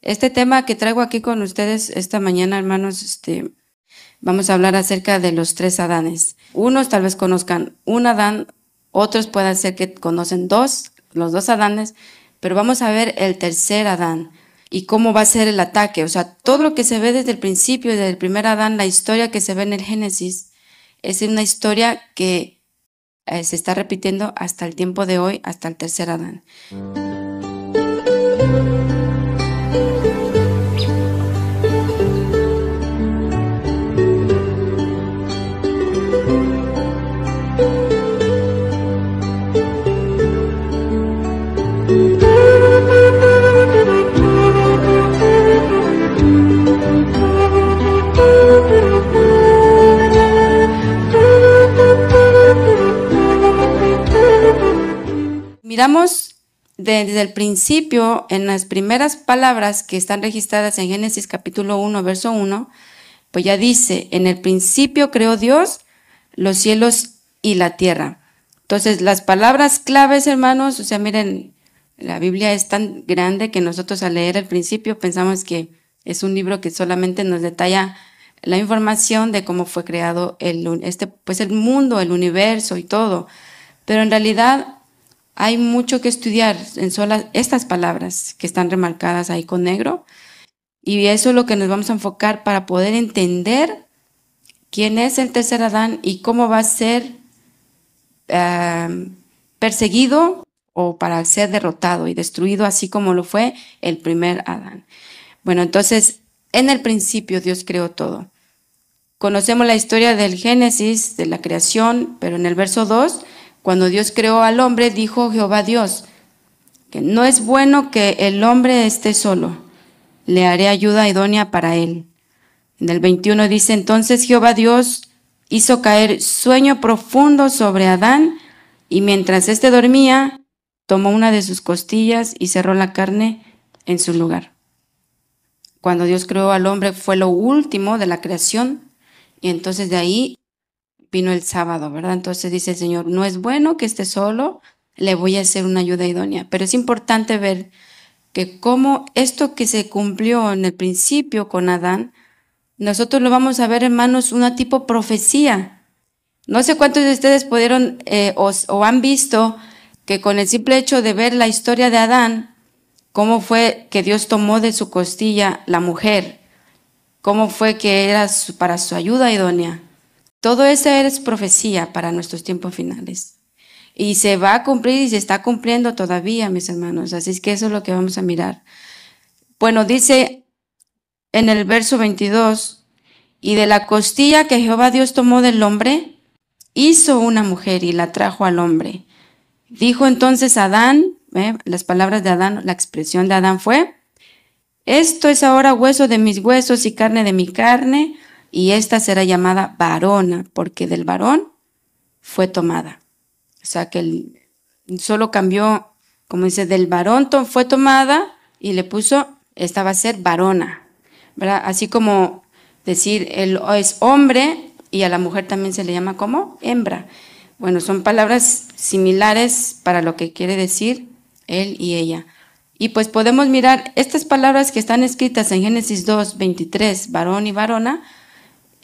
Este tema que traigo aquí con ustedes esta mañana, hermanos, vamos a hablar acerca de los tres Adanes. Unos tal vez conozcan un Adán, otros pueden ser que conocen los dos Adanes, pero vamos a ver el tercer Adán y cómo va a ser el ataque. O sea, todo lo que se ve desde el principio, desde el primer Adán, la historia que se ve en el Génesis, es una historia que se está repitiendo hasta el tiempo de hoy, hasta el tercer Adán. Miramos desde el principio, en las primeras palabras que están registradas en Génesis capítulo 1, verso 1, pues ya dice, en el principio creó Dios los cielos y la tierra. Entonces, las palabras claves, hermanos, o sea, miren, la Biblia es tan grande que nosotros al leer el principio pensamos que es un libro que solamente nos detalla la información de cómo fue creado el mundo, el universo y todo. Pero en realidad hay mucho que estudiar en estas palabras que están remarcadas ahí con negro, y eso es lo que nos vamos a enfocar para poder entender quién es el tercer Adán y cómo va a ser perseguido o para ser derrotado y destruido, así como lo fue el primer Adán. Bueno, entonces, en el principio Dios creó todo. Conocemos la historia del Génesis, de la creación, pero en el verso 2, cuando Dios creó al hombre, dijo Jehová Dios, que no es bueno que el hombre esté solo, le haré ayuda idónea para él. En el 21 dice, entonces Jehová Dios hizo caer sueño profundo sobre Adán, y mientras éste dormía, tomó una de sus costillas y cerró la carne en su lugar. Cuando Dios creó al hombre fue lo último de la creación, y entonces de ahí vino el sábado, ¿verdad? Entonces dice el Señor, no es bueno que esté solo, le voy a hacer una ayuda idónea. Pero es importante ver que como esto que se cumplió en el principio con Adán, nosotros lo vamos a ver, hermanos, una tipo profecía. No sé cuántos de ustedes pudieron o han visto que con el simple hecho de ver la historia de Adán, cómo fue que Dios tomó de su costilla la mujer, cómo fue que era para su ayuda idónea. Todo eso es profecía para nuestros tiempos finales. Y se va a cumplir y se está cumpliendo todavía, mis hermanos. Así es que eso es lo que vamos a mirar. Bueno, dice en el verso 22, y de la costilla que Jehová Dios tomó del hombre, hizo una mujer y la trajo al hombre. Dijo entonces Adán, las palabras de Adán, la expresión de Adán fue, esto es ahora hueso de mis huesos y carne de mi carne, y esta será llamada varona, porque del varón fue tomada. O sea que solo cambió, como dice, del varón fue tomada y le puso, esta va a ser varona, ¿verdad? Así como decir, él es hombre y a la mujer también se le llama como hembra. Bueno, son palabras similares para lo que quiere decir él y ella. Y pues podemos mirar estas palabras que están escritas en Génesis 2, 23, varón y varona,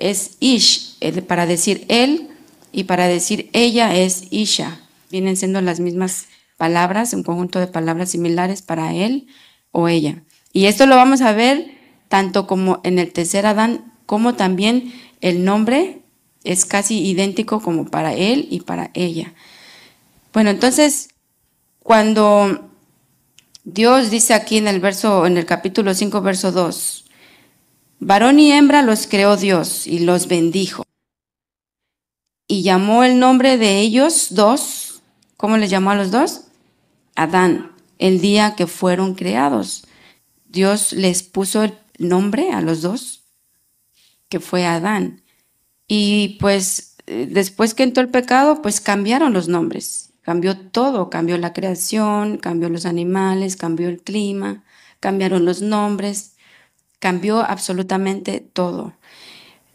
es ish, para decir él, y para decir ella es isha. Vienen siendo las mismas palabras, un conjunto de palabras similares para él o ella. Y esto lo vamos a ver tanto como en el tercer Adán, como también el nombre es casi idéntico como para él y para ella. Bueno, entonces, cuando Dios dice aquí en el capítulo 5, verso 2, varón y hembra los creó Dios y los bendijo. Y llamó el nombre de ellos dos, ¿cómo les llamó a los dos? Adán, el día que fueron creados. Dios les puso el nombre a los dos, que fue Adán. Y pues después que entró el pecado, pues cambiaron los nombres. Cambió todo, cambió la creación, cambió los animales, cambió el clima, cambiaron los nombres, cambió absolutamente todo.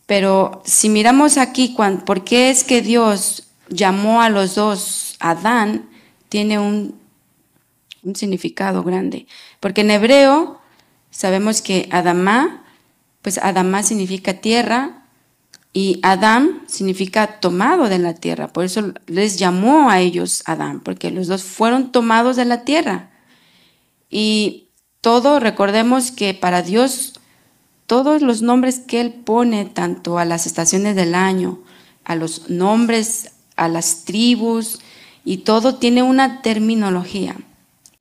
Pero si miramos aquí, ¿por qué es que Dios llamó a los dos Adán? Tiene un significado grande. Porque en hebreo Sabemos que Adamá, pues Adamá significa tierra y Adán significa tomado de la tierra. Por eso les llamó a ellos Adán, porque los dos fueron tomados de la tierra. Y todo, recordemos que para Dios, todos los nombres que Él pone, tanto a las estaciones del año, a los nombres, a las tribus, y todo tiene una terminología,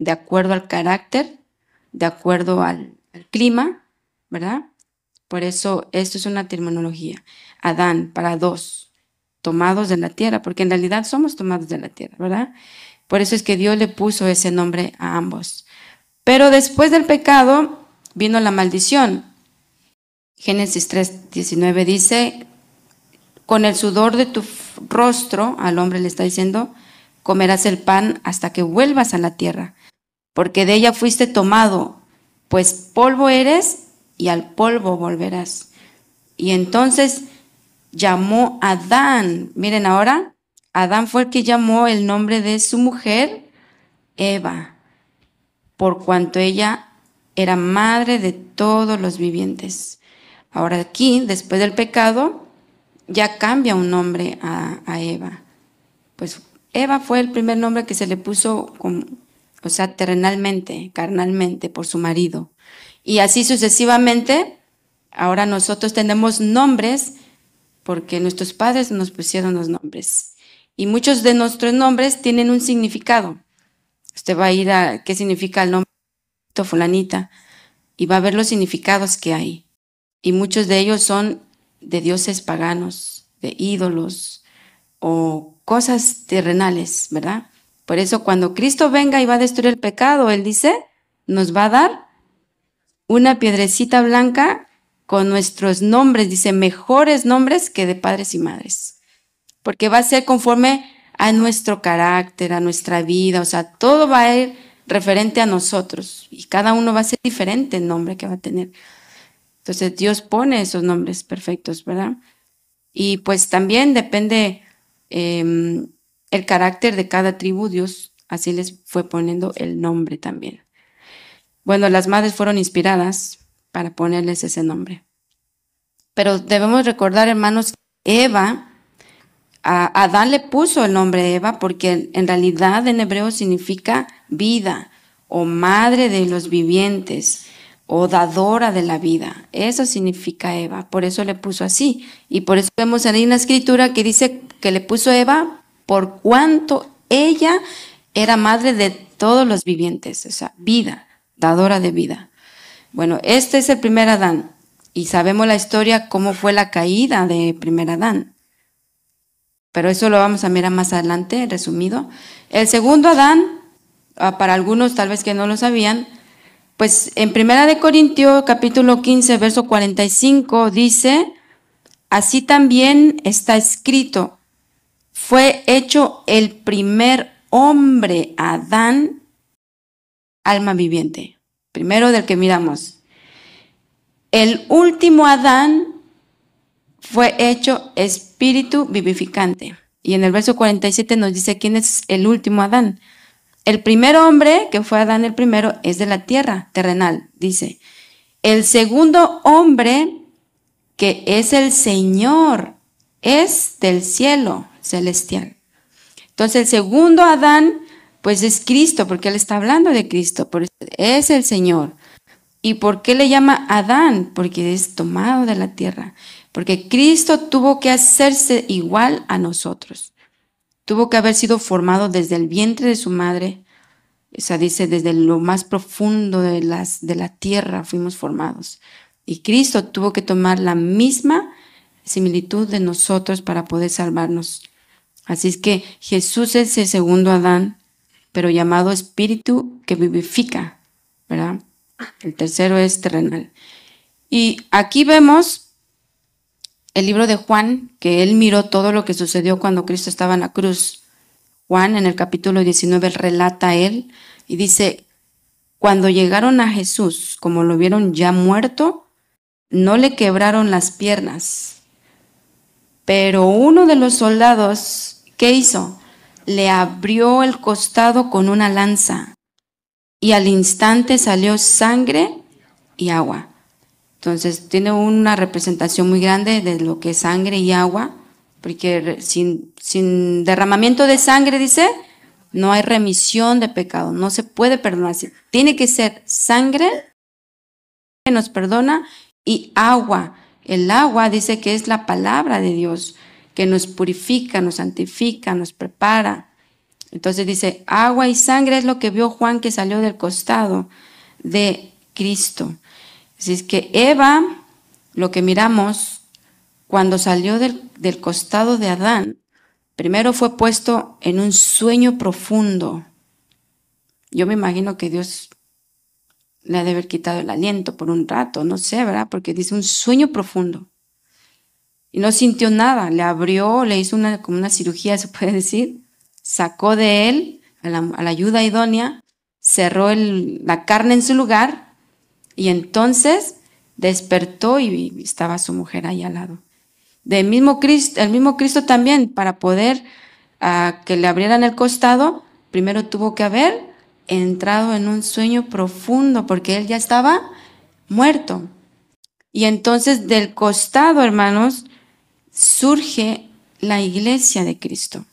de acuerdo al carácter, de acuerdo al clima, ¿verdad? Por eso esto es una terminología. Adán, para dos, tomados de la tierra, porque en realidad somos tomados de la tierra, ¿verdad? Por eso es que Dios le puso ese nombre a ambos. Pero después del pecado vino la maldición. Génesis 3:19 dice, con el sudor de tu rostro, al hombre le está diciendo, comerás el pan hasta que vuelvas a la tierra, porque de ella fuiste tomado, pues polvo eres y al polvo volverás. Y entonces llamó a Adán, miren ahora, Adán fue el que llamó el nombre de su mujer, Eva, por cuanto ella era madre de todos los vivientes. Ahora aquí, después del pecado, ya cambia un nombre a Eva. Pues Eva fue el primer nombre que se le puso, terrenalmente, carnalmente, por su marido. Y así sucesivamente, ahora nosotros tenemos nombres porque nuestros padres nos pusieron los nombres. Y muchos de nuestros nombres tienen un significado. Usted va a ir a qué significa el nombre fulanita y va a ver los significados que hay. Y muchos de ellos son de dioses paganos, de ídolos o cosas terrenales, ¿verdad? Por eso cuando Cristo venga y va a destruir el pecado, Él dice, nos va a dar una piedrecita blanca con nuestros nombres, dice, mejores nombres que de padres y madres. Porque va a ser conforme a nuestro carácter, a nuestra vida, o sea, todo va a ir referente a nosotros y cada uno va a ser diferente el nombre que va a tener. Entonces Dios pone esos nombres perfectos, ¿verdad? Y pues también depende el carácter de cada tribu, Dios así les fue poniendo el nombre también. Bueno, las madres fueron inspiradas para ponerles ese nombre. Pero debemos recordar, hermanos, Eva, a Adán le puso el nombre Eva porque en realidad en hebreo significa vida o madre de los vivientes o dadora de la vida. Eso significa Eva, por eso le puso así. Y por eso vemos ahí una escritura que dice que le puso Eva por cuanto ella era madre de todos los vivientes, o sea, vida, dadora de vida. Bueno, este es el primer Adán y sabemos la historia cómo fue la caída de primer Adán. Pero eso lo vamos a mirar más adelante, resumido. El segundo Adán, para algunos tal vez que no lo sabían, pues en 1 Corintios capítulo 15, verso 45 dice, así también está escrito, fue hecho el primer hombre, Adán, alma viviente. Primero del que miramos. El último Adán fue hecho espíritu vivificante. Y en el verso 47 nos dice quién es el último Adán. El primer hombre, que fue Adán el primero, es de la tierra, terrenal, dice. El segundo hombre, que es el Señor, es del cielo celestial. Entonces el segundo Adán, pues es Cristo, porque él está hablando de Cristo, por eso es el Señor. ¿Y por qué le llama Adán? Porque es tomado de la tierra. Porque Cristo tuvo que hacerse igual a nosotros. Tuvo que haber sido formado desde el vientre de su madre. O sea, dice, desde lo más profundo de la tierra fuimos formados. Y Cristo tuvo que tomar la misma similitud de nosotros para poder salvarnos. Así es que Jesús es el segundo Adán, pero llamado espíritu que vivifica, ¿verdad? El tercero es terrenal. Y aquí vemos el libro de Juan, que él miró todo lo que sucedió cuando Cristo estaba en la cruz. Juan, en el capítulo 19, relata él y dice, cuando llegaron a Jesús, como lo vieron ya muerto, no le quebraron las piernas. Pero uno de los soldados, ¿qué hizo? Le abrió el costado con una lanza y al instante salió sangre y agua. Entonces tiene una representación muy grande de lo que es sangre y agua, porque sin derramamiento de sangre, dice, no hay remisión de pecado, no se puede perdonar. Tiene que ser sangre que nos perdona y agua. El agua dice que es la palabra de Dios, que nos purifica, nos santifica, nos prepara. Entonces dice, agua y sangre es lo que vio Juan que salió del costado de Cristo. Así es que Eva, lo que miramos, cuando salió del costado de Adán, primero fue puesto en un sueño profundo. Yo me imagino que Dios le ha de haber quitado el aliento por un rato, no sé, ¿verdad? Porque dice un sueño profundo. Y no sintió nada, le abrió, le hizo como una cirugía, se puede decir, sacó de él a la ayuda idónea, cerró la carne en su lugar y entonces despertó y estaba su mujer ahí al lado. El mismo Cristo también, para poder que le abrieran el costado, primero tuvo que haber entrado en un sueño profundo porque él ya estaba muerto. Y entonces del costado, hermanos, surge la iglesia de Cristo.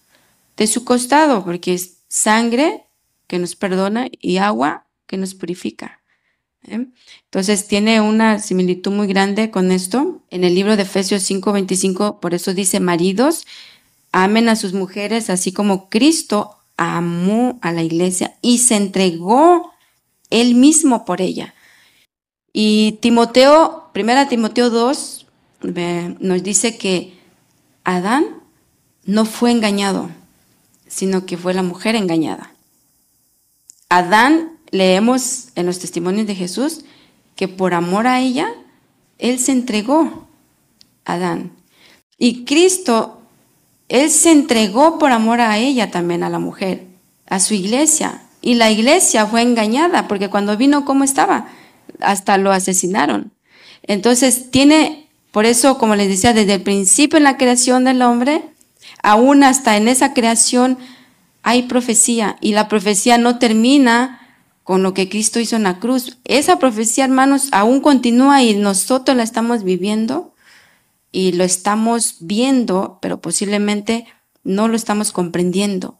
De su costado, porque es sangre que nos perdona y agua que nos purifica. Entonces tiene una similitud muy grande con esto. En el libro de Efesios 5:25, por eso dice, maridos, amen a sus mujeres así como Cristo amó a la iglesia y se entregó él mismo por ella. Y Timoteo, 1 Timoteo 2, nos dice que Adán no fue engañado, sino que fue la mujer engañada. Adán, leemos en los testimonios de Jesús, que por amor a ella, él se entregó a Adán. Y Cristo, él se entregó por amor a ella también, a la mujer, a su iglesia. Y la iglesia fue engañada, porque cuando vino, ¿cómo estaba? Hasta lo asesinaron. Entonces por eso, como les decía, desde el principio en la creación del hombre, aún hasta en esa creación hay profecía. Y la profecía no termina con lo que Cristo hizo en la cruz. Esa profecía, hermanos, aún continúa y nosotros la estamos viviendo y lo estamos viendo, pero posiblemente no lo estamos comprendiendo.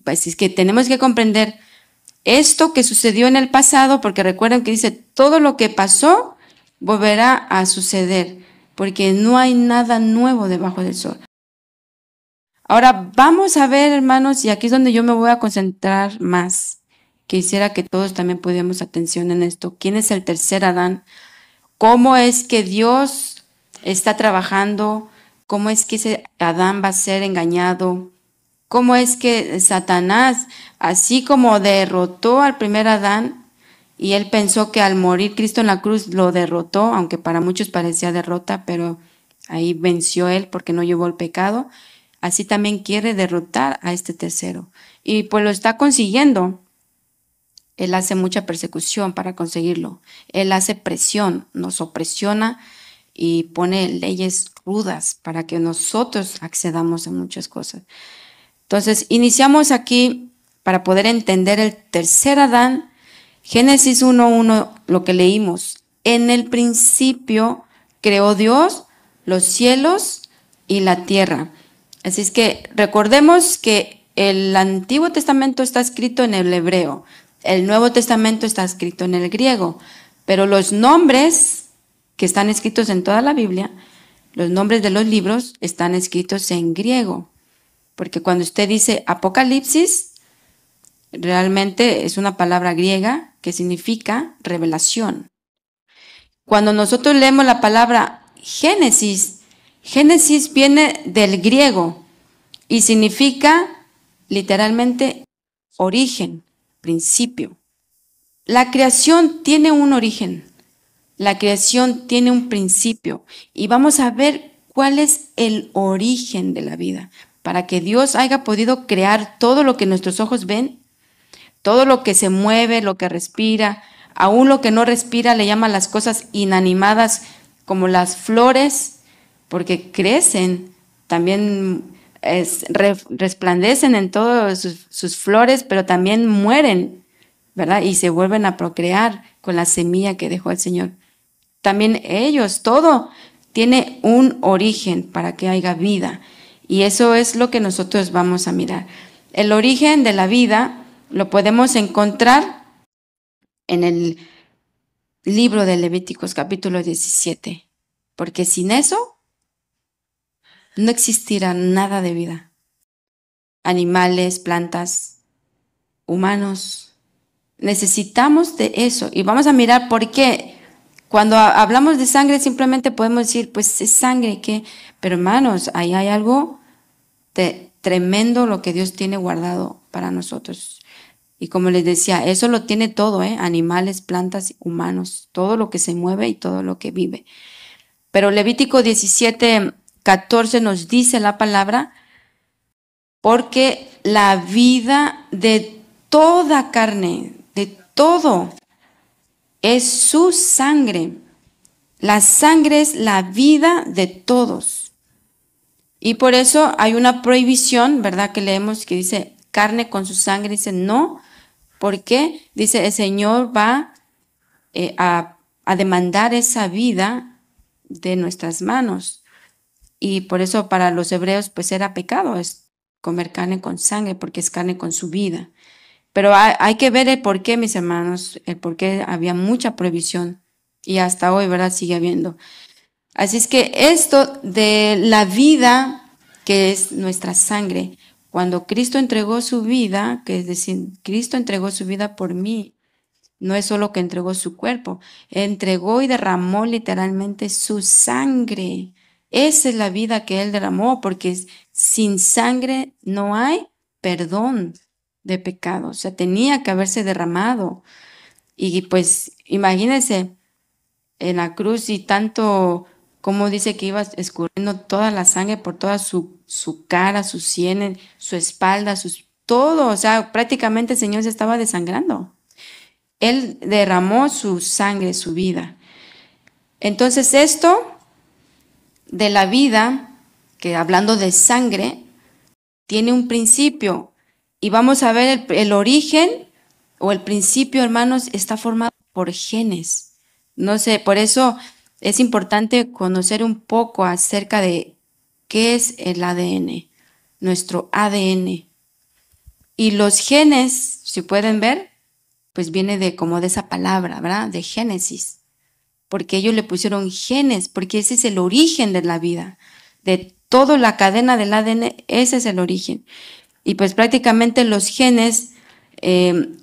Pues es que tenemos que comprender esto que sucedió en el pasado, porque recuerden que dice, todo lo que pasó volverá a suceder, porque no hay nada nuevo debajo del sol. Ahora vamos a ver, hermanos, y aquí es donde yo me voy a concentrar más. Quisiera que todos también pudiéramos atención en esto. ¿Quién es el tercer Adán? ¿Cómo es que Dios está trabajando? ¿Cómo es que ese Adán va a ser engañado? ¿Cómo es que Satanás, así como derrotó al primer Adán, y él pensó que al morir Cristo en la cruz lo derrotó, aunque para muchos parecía derrota, pero ahí venció él porque no llevó el pecado, así también quiere derrotar a este tercero. Y pues lo está consiguiendo. Él hace mucha persecución para conseguirlo. Él hace presión, nos opresiona y pone leyes rudas para que nosotros accedamos a muchas cosas. Entonces, iniciamos aquí para poder entender el tercer Adán. Génesis 1:1, lo que leímos. En el principio creó Dios los cielos y la tierra. Así es que recordemos que el Antiguo Testamento está escrito en el hebreo. El Nuevo Testamento está escrito en el griego. Pero los nombres que están escritos en toda la Biblia, los nombres de los libros están escritos en griego. Porque cuando usted dice Apocalipsis, realmente es una palabra griega que significa revelación. Cuando nosotros leemos la palabra Génesis, Génesis viene del griego y significa literalmente origen, principio. La creación tiene un origen, la creación tiene un principio y vamos a ver cuál es el origen de la vida. Para que Dios haya podido crear todo lo que nuestros ojos ven, todo lo que se mueve, lo que respira, aún lo que no respira, le llaman las cosas inanimadas como las flores, porque crecen, también resplandecen en todas sus flores, pero también mueren. ¿verdad? Y se vuelven a procrear con la semilla que dejó el Señor. También ellos, todo tiene un origen para que haya vida. Y eso es lo que nosotros vamos a mirar. El origen de la vida lo podemos encontrar en el libro de Levíticos capítulo 17. Porque sin eso no existirá nada de vida. Animales, plantas, humanos. Necesitamos de eso. Y vamos a mirar por qué. Cuando hablamos de sangre simplemente podemos decir, pues es sangre, ¿qué? Pero hermanos, ahí hay algo tremendo lo que Dios tiene guardado para nosotros. Y como les decía, eso lo tiene todo, animales, plantas, humanos, todo lo que se mueve y todo lo que vive. Pero Levítico 17:14 nos dice la palabra, porque la vida de toda carne, de todo, es su sangre. La sangre es la vida de todos. Y por eso hay una prohibición, ¿verdad? Que leemos que dice carne con su sangre. Dice no, porque dice el Señor va a demandar esa vida de nuestras manos. Y por eso para los hebreos pues era pecado es comer carne con sangre, porque es carne con su vida. Pero hay que ver el por qué, mis hermanos, el por qué había mucha prohibición. Y hasta hoy, ¿verdad? Sigue habiendo. Así es que esto de la vida, que es nuestra sangre, cuando Cristo entregó su vida, que es decir, Cristo entregó su vida por mí, no es solo que entregó su cuerpo, entregó y derramó literalmente su sangre. Esa es la vida que Él derramó, porque sin sangre no hay perdón de pecado. O sea, tenía que haberse derramado. Y pues imagínense en la cruz y tanto como dice que iba escurriendo toda la sangre por toda su cara, sus sienes, su espalda, todo. O sea, prácticamente el Señor se estaba desangrando. Él derramó su sangre, su vida. Entonces esto de la vida, que hablando de sangre, tiene un principio. Y vamos a ver el origen o el principio, hermanos, está formado por genes. No sé, por eso es importante conocer un poco acerca de qué es el ADN, nuestro ADN. Y los genes, si pueden ver, pues viene de como de esa palabra, ¿verdad? De Génesis. Porque ellos le pusieron genes, porque ese es el origen de la vida. De toda la cadena del ADN, ese es el origen. Y pues prácticamente los genes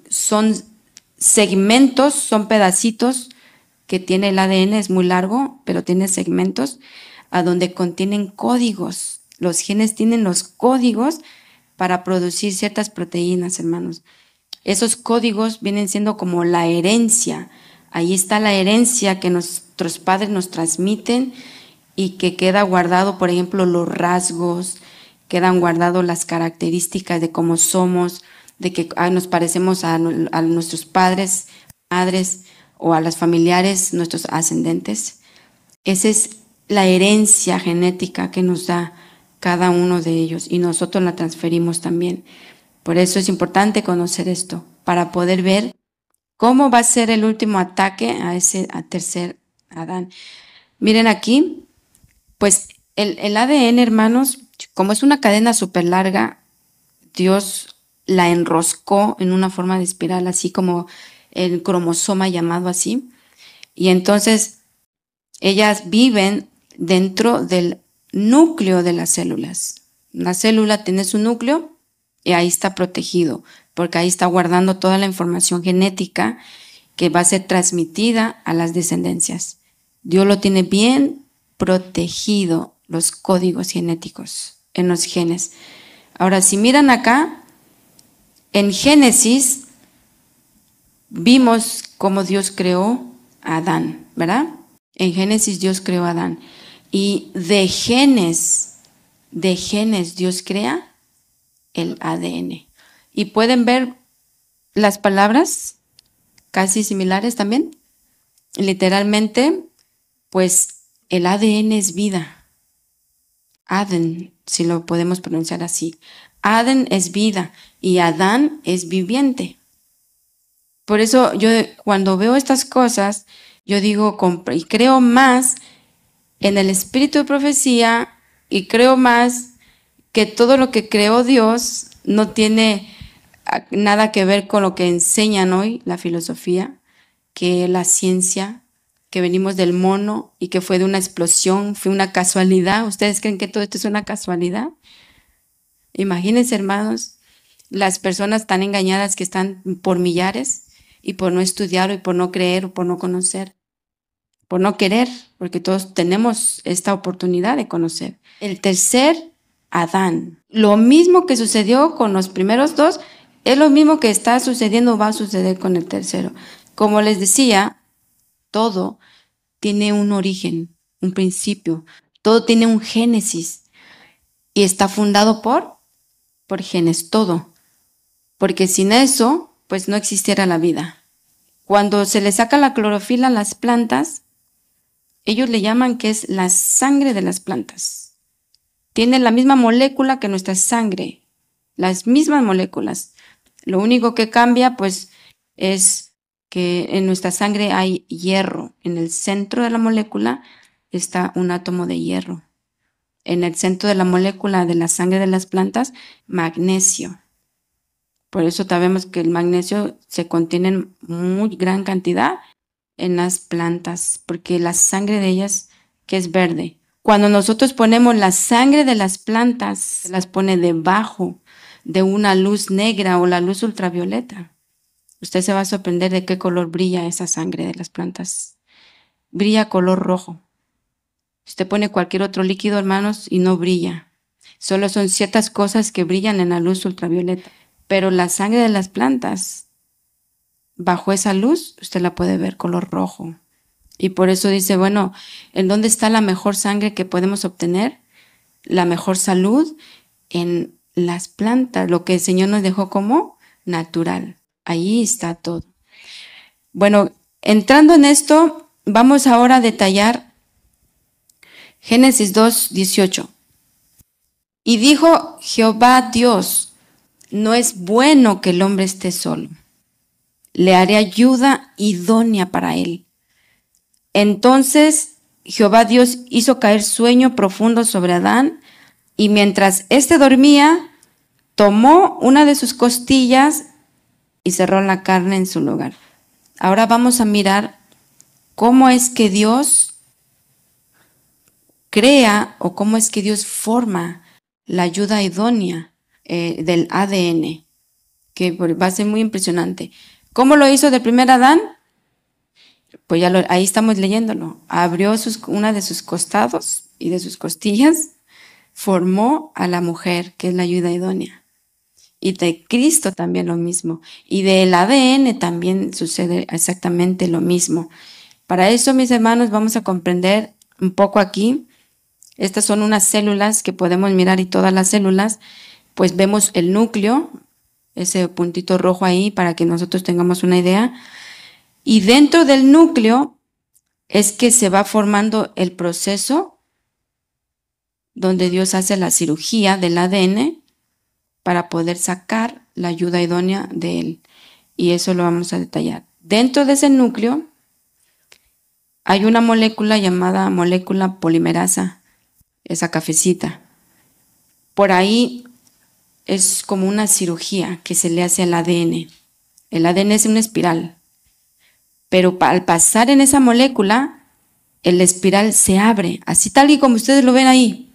son segmentos, son pedacitos que tiene el ADN, es muy largo, pero tiene segmentos a donde contienen códigos. Los genes tienen los códigos para producir ciertas proteínas, hermanos. Esos códigos vienen siendo como la herencia. Ahí está la herencia que nuestros padres nos transmiten y que queda guardado, por ejemplo, los rasgos, quedan guardados las características de cómo somos, de que nos parecemos a nuestros padres, madres o a los familiares, nuestros ascendentes. Esa es la herencia genética que nos da cada uno de ellos y nosotros la transferimos también. Por eso es importante conocer esto, para poder ver cómo va a ser el último ataque a ese tercer Adán. Miren aquí, pues el ADN, hermanos, como es una cadena súper larga, Dios la enroscó en una forma de espiral, así como el cromosoma llamado así. Y entonces ellas viven dentro del núcleo de las células. La célula tiene su núcleo y ahí está protegido, porque ahí está guardando toda la información genética que va a ser transmitida a las descendencias. Dios lo tiene bien protegido, los códigos genéticos en los genes. Ahora, si miran acá, en Génesis vimos cómo Dios creó a Adán, ¿verdad? En Génesis Dios creó a Adán. Y de genes Dios crea el ADN. Y pueden ver las palabras casi similares también. Literalmente, pues el ADN es vida. Adán, si lo podemos pronunciar así. Adán es vida y Adán es viviente. Por eso yo cuando veo estas cosas, yo digo y creo más en el espíritu de profecía y creo más que todo lo que creó Dios no tiene nada que ver con lo que enseñan hoy la filosofía, que la ciencia, que venimos del mono y que fue de una explosión, fue una casualidad. ¿Ustedes creen que todo esto es una casualidad? Imagínense, hermanos, las personas tan engañadas que están por millares y por no estudiar y por no creer o por no conocer, por no querer, porque todos tenemos esta oportunidad de conocer. El tercer Adán. Lo mismo que sucedió con los primeros dos, es lo mismo que está sucediendo o va a suceder con el tercero. Como les decía, todo tiene un origen, un principio, todo tiene un génesis y está fundado por genes, todo. Porque sin eso, pues no existiera la vida. Cuando se le saca la clorofila a las plantas, ellos le llaman que es la sangre de las plantas. Tiene la misma molécula que nuestra sangre, las mismas moléculas. Lo único que cambia, pues, es que en nuestra sangre hay hierro. En el centro de la molécula está un átomo de hierro. En el centro de la molécula de la sangre de las plantas, magnesio. Por eso sabemos que el magnesio se contiene en muy gran cantidad en las plantas, porque la sangre de ellas, que es verde. Cuando nosotros ponemos la sangre de las plantas, se las pone debajo de una luz negra o la luz ultravioleta. Usted se va a sorprender de qué color brilla esa sangre de las plantas. Brilla color rojo. Usted pone cualquier otro líquido, hermanos, y no brilla. Solo son ciertas cosas que brillan en la luz ultravioleta. Pero la sangre de las plantas, bajo esa luz, usted la puede ver color rojo. Y por eso dice, bueno, ¿en dónde está la mejor sangre que podemos obtener? La mejor salud en las plantas, lo que el Señor nos dejó como natural. Ahí está todo. Bueno, entrando en esto, vamos ahora a detallar Génesis 2:18. Y dijo Jehová Dios, no es bueno que el hombre esté solo. Le haré ayuda idónea para él. Entonces Jehová Dios hizo caer sueño profundo sobre Adán, y mientras éste dormía, tomó una de sus costillas y cerró la carne en su lugar. Ahora vamos a mirar cómo es que Dios crea o cómo es que Dios forma la ayuda idónea del ADN, que va a ser muy impresionante. ¿Cómo lo hizo del primer Adán? Pues ya ahí estamos leyéndolo. Abrió una de sus costados y de sus costillas, formó a la mujer, que es la ayuda idónea. Y de Cristo también lo mismo. Y del ADN también sucede exactamente lo mismo. Para eso, mis hermanos, vamos a comprender un poco aquí. Estas son unas células que podemos mirar, y todas las células, pues vemos el núcleo, ese puntito rojo ahí, para que nosotros tengamos una idea. Y dentro del núcleo es que se va formando el proceso donde Dios hace la cirugía del ADN para poder sacar la ayuda idónea de él. Y eso lo vamos a detallar. Dentro de ese núcleo hay una molécula llamada molécula polimerasa, esa cafecita. Por ahí es como una cirugía que se le hace al ADN. El ADN es una espiral. Pero al pasar en esa molécula, el espiral se abre, así tal y como ustedes lo ven ahí.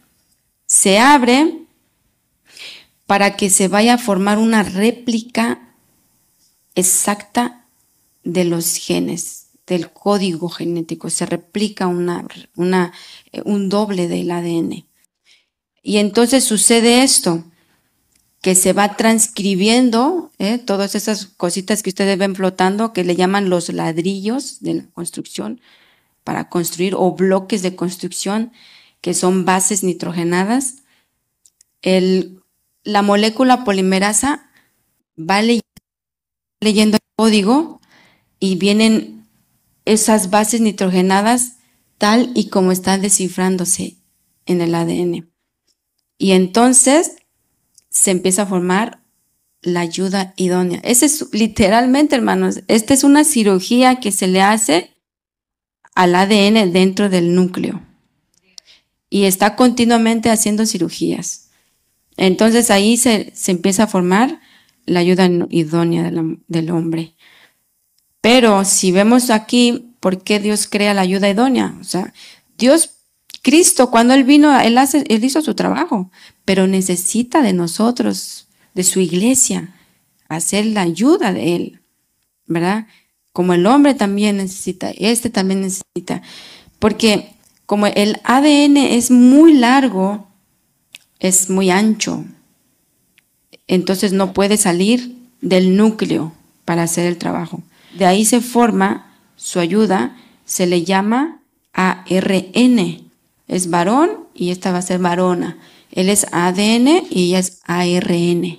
Se abre para que se vaya a formar una réplica exacta de los genes, del código genético. Se replica un doble del ADN. Y entonces sucede esto, que se va transcribiendo, todas esas cositas que ustedes ven flotando, que le llaman los ladrillos de la construcción para construir, o bloques de construcción, que son bases nitrogenadas. La molécula polimerasa va leyendo el código y vienen esas bases nitrogenadas tal y como están descifrándose en el ADN. Y entonces se empieza a formar la ayuda idónea. Ese es literalmente, hermanos, esta es una cirugía que se le hace al ADN dentro del núcleo y está continuamente haciendo cirugías. Entonces ahí se empieza a formar la ayuda idónea del hombre. Pero si vemos aquí, ¿por qué Dios crea la ayuda idónea? O sea, Cristo, cuando Él vino, Él hizo su trabajo, pero necesita de nosotros, de su iglesia, hacer la ayuda de Él, ¿verdad? Como el hombre también necesita, también necesita. Porque como el ADN es muy largo, es muy ancho, entonces no puede salir del núcleo para hacer el trabajo. De ahí se forma su ayuda, se le llama ARN. Es varón y esta va a ser varona. Él es ADN y ella es ARN.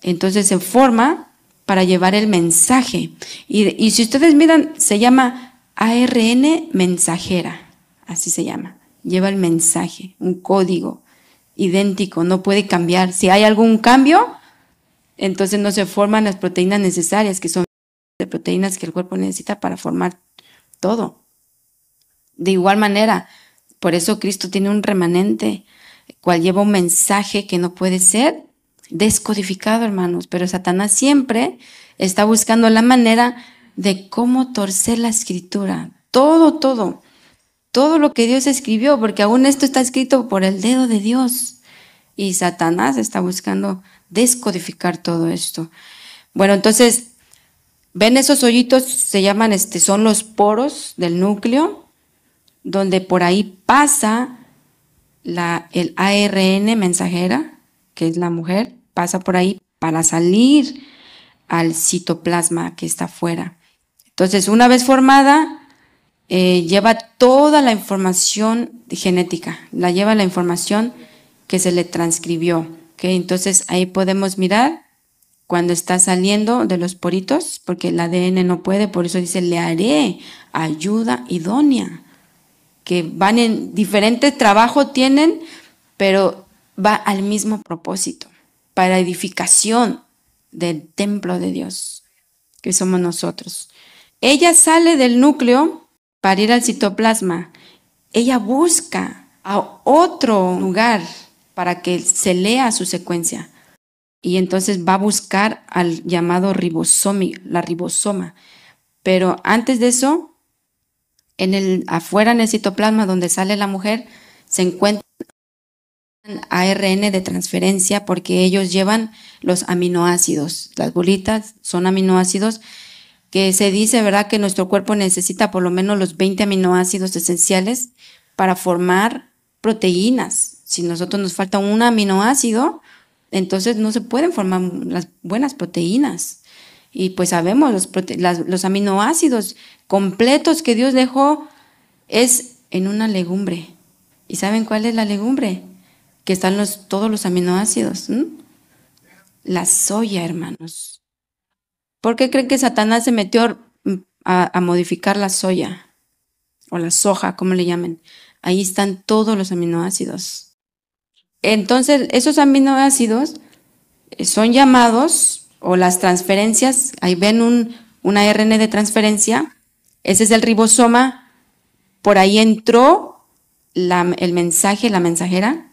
Entonces se forma para llevar el mensaje. Y si ustedes miran, se llama ARN mensajera. Así se llama. Lleva el mensaje, un código idéntico, no puede cambiar. Si hay algún cambio, entonces no se forman las proteínas necesarias, que son de proteínas que el cuerpo necesita para formar todo. De igual manera, por eso Cristo tiene un remanente, cual lleva un mensaje que no puede ser descodificado, hermanos. Pero Satanás siempre está buscando la manera de cómo torcer la escritura. Todo lo que Dios escribió, porque aún esto está escrito por el dedo de Dios. Y Satanás está buscando descodificar todo esto. Bueno, entonces, ¿ven esos hoyitos? Se llaman, son los poros del núcleo, donde por ahí pasa el ARN mensajera, que es la mujer, pasa por ahí para salir al citoplasma que está afuera. Entonces, una vez formada, lleva toda la información genética, lleva la información que se le transcribió. ¿Okay? Entonces, ahí podemos mirar cuando está saliendo de los poritos, porque el ADN no puede, por eso dice, le haré ayuda idónea, que van en diferente trabajo tienen, pero va al mismo propósito, para edificación del templo de Dios, que somos nosotros. Ella sale del núcleo para ir al citoplasma. Ella busca a otro lugar para que se lea su secuencia. Y entonces va a buscar al llamado la ribosoma. Pero antes de eso, afuera en el citoplasma donde sale la mujer, se encuentra ARN de transferencia porque ellos llevan los aminoácidos. Las bolitas son aminoácidos que se dice, ¿verdad?, que nuestro cuerpo necesita por lo menos los 20 aminoácidos esenciales para formar proteínas. Si nosotros nos falta un aminoácido, entonces no se pueden formar las buenas proteínas. Y pues sabemos, los aminoácidos completos que Dios dejó es en una legumbre. ¿Y saben cuál es la legumbre? Que están todos los aminoácidos. La soya, hermanos. ¿Por qué creen que Satanás se metió a modificar la soya? O la soja, como le llamen. Ahí están todos los aminoácidos. Entonces, esos aminoácidos son llamados, o las transferencias, ahí ven un ARN de transferencia, ese es el ribosoma, por ahí entró el mensaje, la mensajera,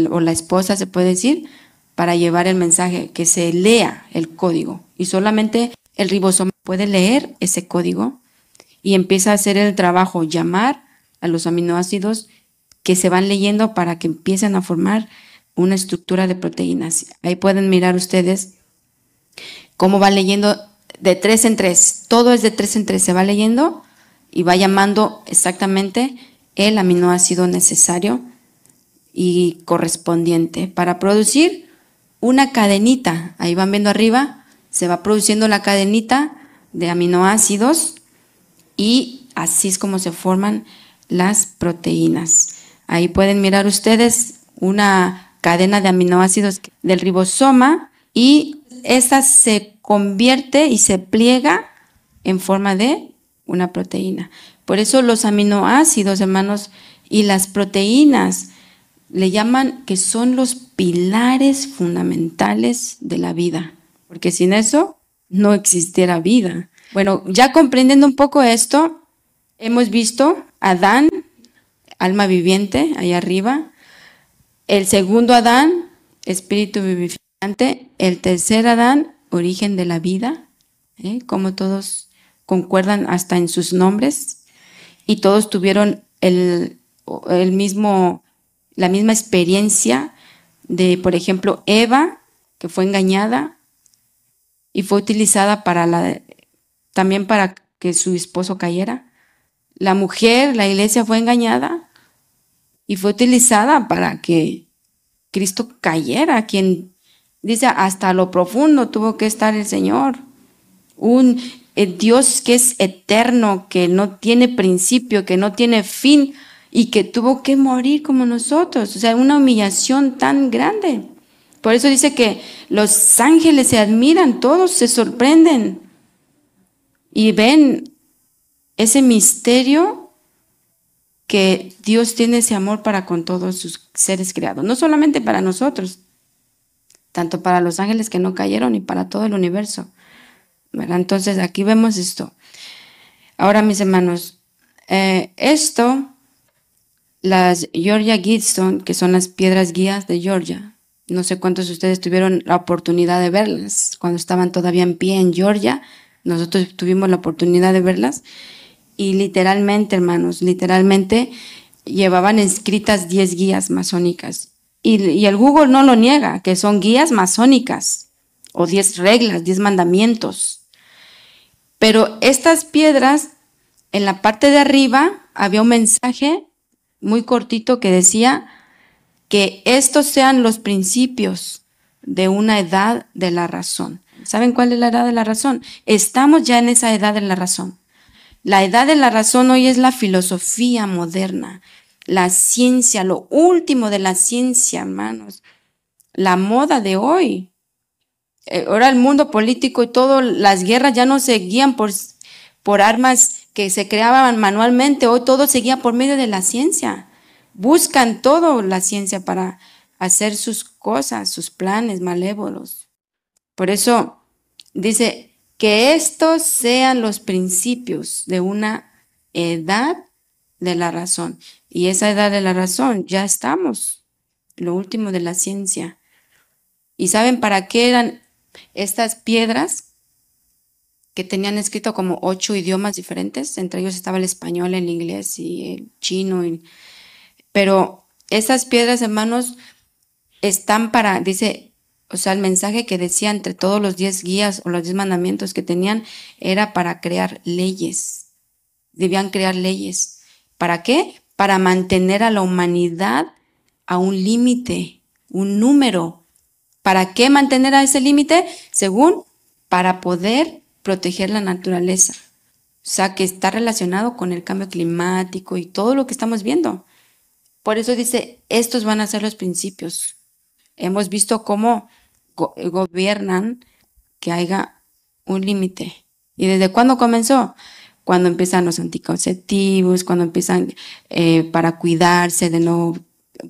o la esposa se puede decir, para llevar el mensaje, que se lea el código. Y solamente el ribosoma puede leer ese código y empieza a hacer el trabajo, llamar a los aminoácidos que se van leyendo para que empiecen a formar una estructura de proteínas. Ahí pueden mirar ustedes cómo va leyendo de 3 en 3. Todo es de 3 en 3. Se va leyendo y va llamando exactamente el aminoácido necesario y correspondiente para producir una cadenita. Ahí van viendo arriba, se va produciendo la cadenita de aminoácidos y así es como se forman las proteínas. Ahí pueden mirar ustedes una cadena de aminoácidos del ribosoma y esta se convierte y se pliega en forma de una proteína. Por eso los aminoácidos, hermanos, y las proteínas le llaman que son los pilares fundamentales de la vida. porque sin eso no existiera vida. Bueno, ya comprendiendo un poco esto, hemos visto a Adán, alma viviente, ahí arriba. El segundo Adán, espíritu vivificante. El tercer Adán, origen de la vida, como todos concuerdan hasta en sus nombres. Y todos tuvieron la misma experiencia de, por ejemplo, Eva, que fue engañada y fue utilizada también para que su esposo cayera. La mujer, la iglesia, fue engañada y fue utilizada para que Cristo cayera, quien dice hasta lo profundo tuvo que estar el Señor. Un Dios que es eterno, que no tiene principio, que no tiene fin y que tuvo que morir como nosotros. O sea, una humillación tan grande. Por eso dice que los ángeles se admiran, todos se sorprenden y ven ese misterio que Dios tiene, ese amor para con todos sus seres creados. No solamente para nosotros, tanto para los ángeles que no cayeron y para todo el universo. ¿Verdad? Entonces aquí vemos esto. Ahora, mis hermanos, las Georgia Guidestone, que son las piedras guías de Georgia, no sé cuántos de ustedes tuvieron la oportunidad de verlas cuando estaban todavía en pie en Georgia. Nosotros tuvimos la oportunidad de verlas y literalmente, hermanos, literalmente llevaban escritas 10 guías masónicas. Y el Google no lo niega, que son guías masónicas o 10 reglas, 10 mandamientos. Pero estas piedras, en la parte de arriba había un mensaje muy cortito que decía que estos sean los principios de una edad de la razón. ¿Saben cuál es la edad de la razón? Estamos ya en esa edad de la razón. La edad de la razón hoy es la filosofía moderna, la ciencia, lo último de la ciencia, hermanos. La moda de hoy. Ahora el mundo político y todas las guerras ya no se guían por armas que se creaban manualmente. Hoy todo se guía por medio de la ciencia. Buscan todo la ciencia para hacer sus cosas, sus planes malévolos. Por eso dice que estos sean los principios de una edad de la razón. Y esa edad de la razón ya estamos, lo último de la ciencia. ¿Y saben para qué eran estas piedras que tenían escrito como 8 idiomas diferentes? Entre ellos estaba el español, el inglés y el chino. Pero esas piedras, hermanos, están para, dice, o sea, el mensaje que decía entre todos los 10 guías o los 10 mandamientos que tenían era para crear leyes. Debían crear leyes. ¿Para qué? Para mantener a la humanidad a un límite, un número. ¿Para qué mantener a ese límite? Según, para poder proteger la naturaleza. O sea, que está relacionado con el cambio climático y todo lo que estamos viendo. Por eso dice, estos van a ser los principios. Hemos visto cómo gobiernan que haya un límite. ¿Y desde cuándo comenzó? Cuando empiezan los anticonceptivos, cuando empiezan para cuidarse de no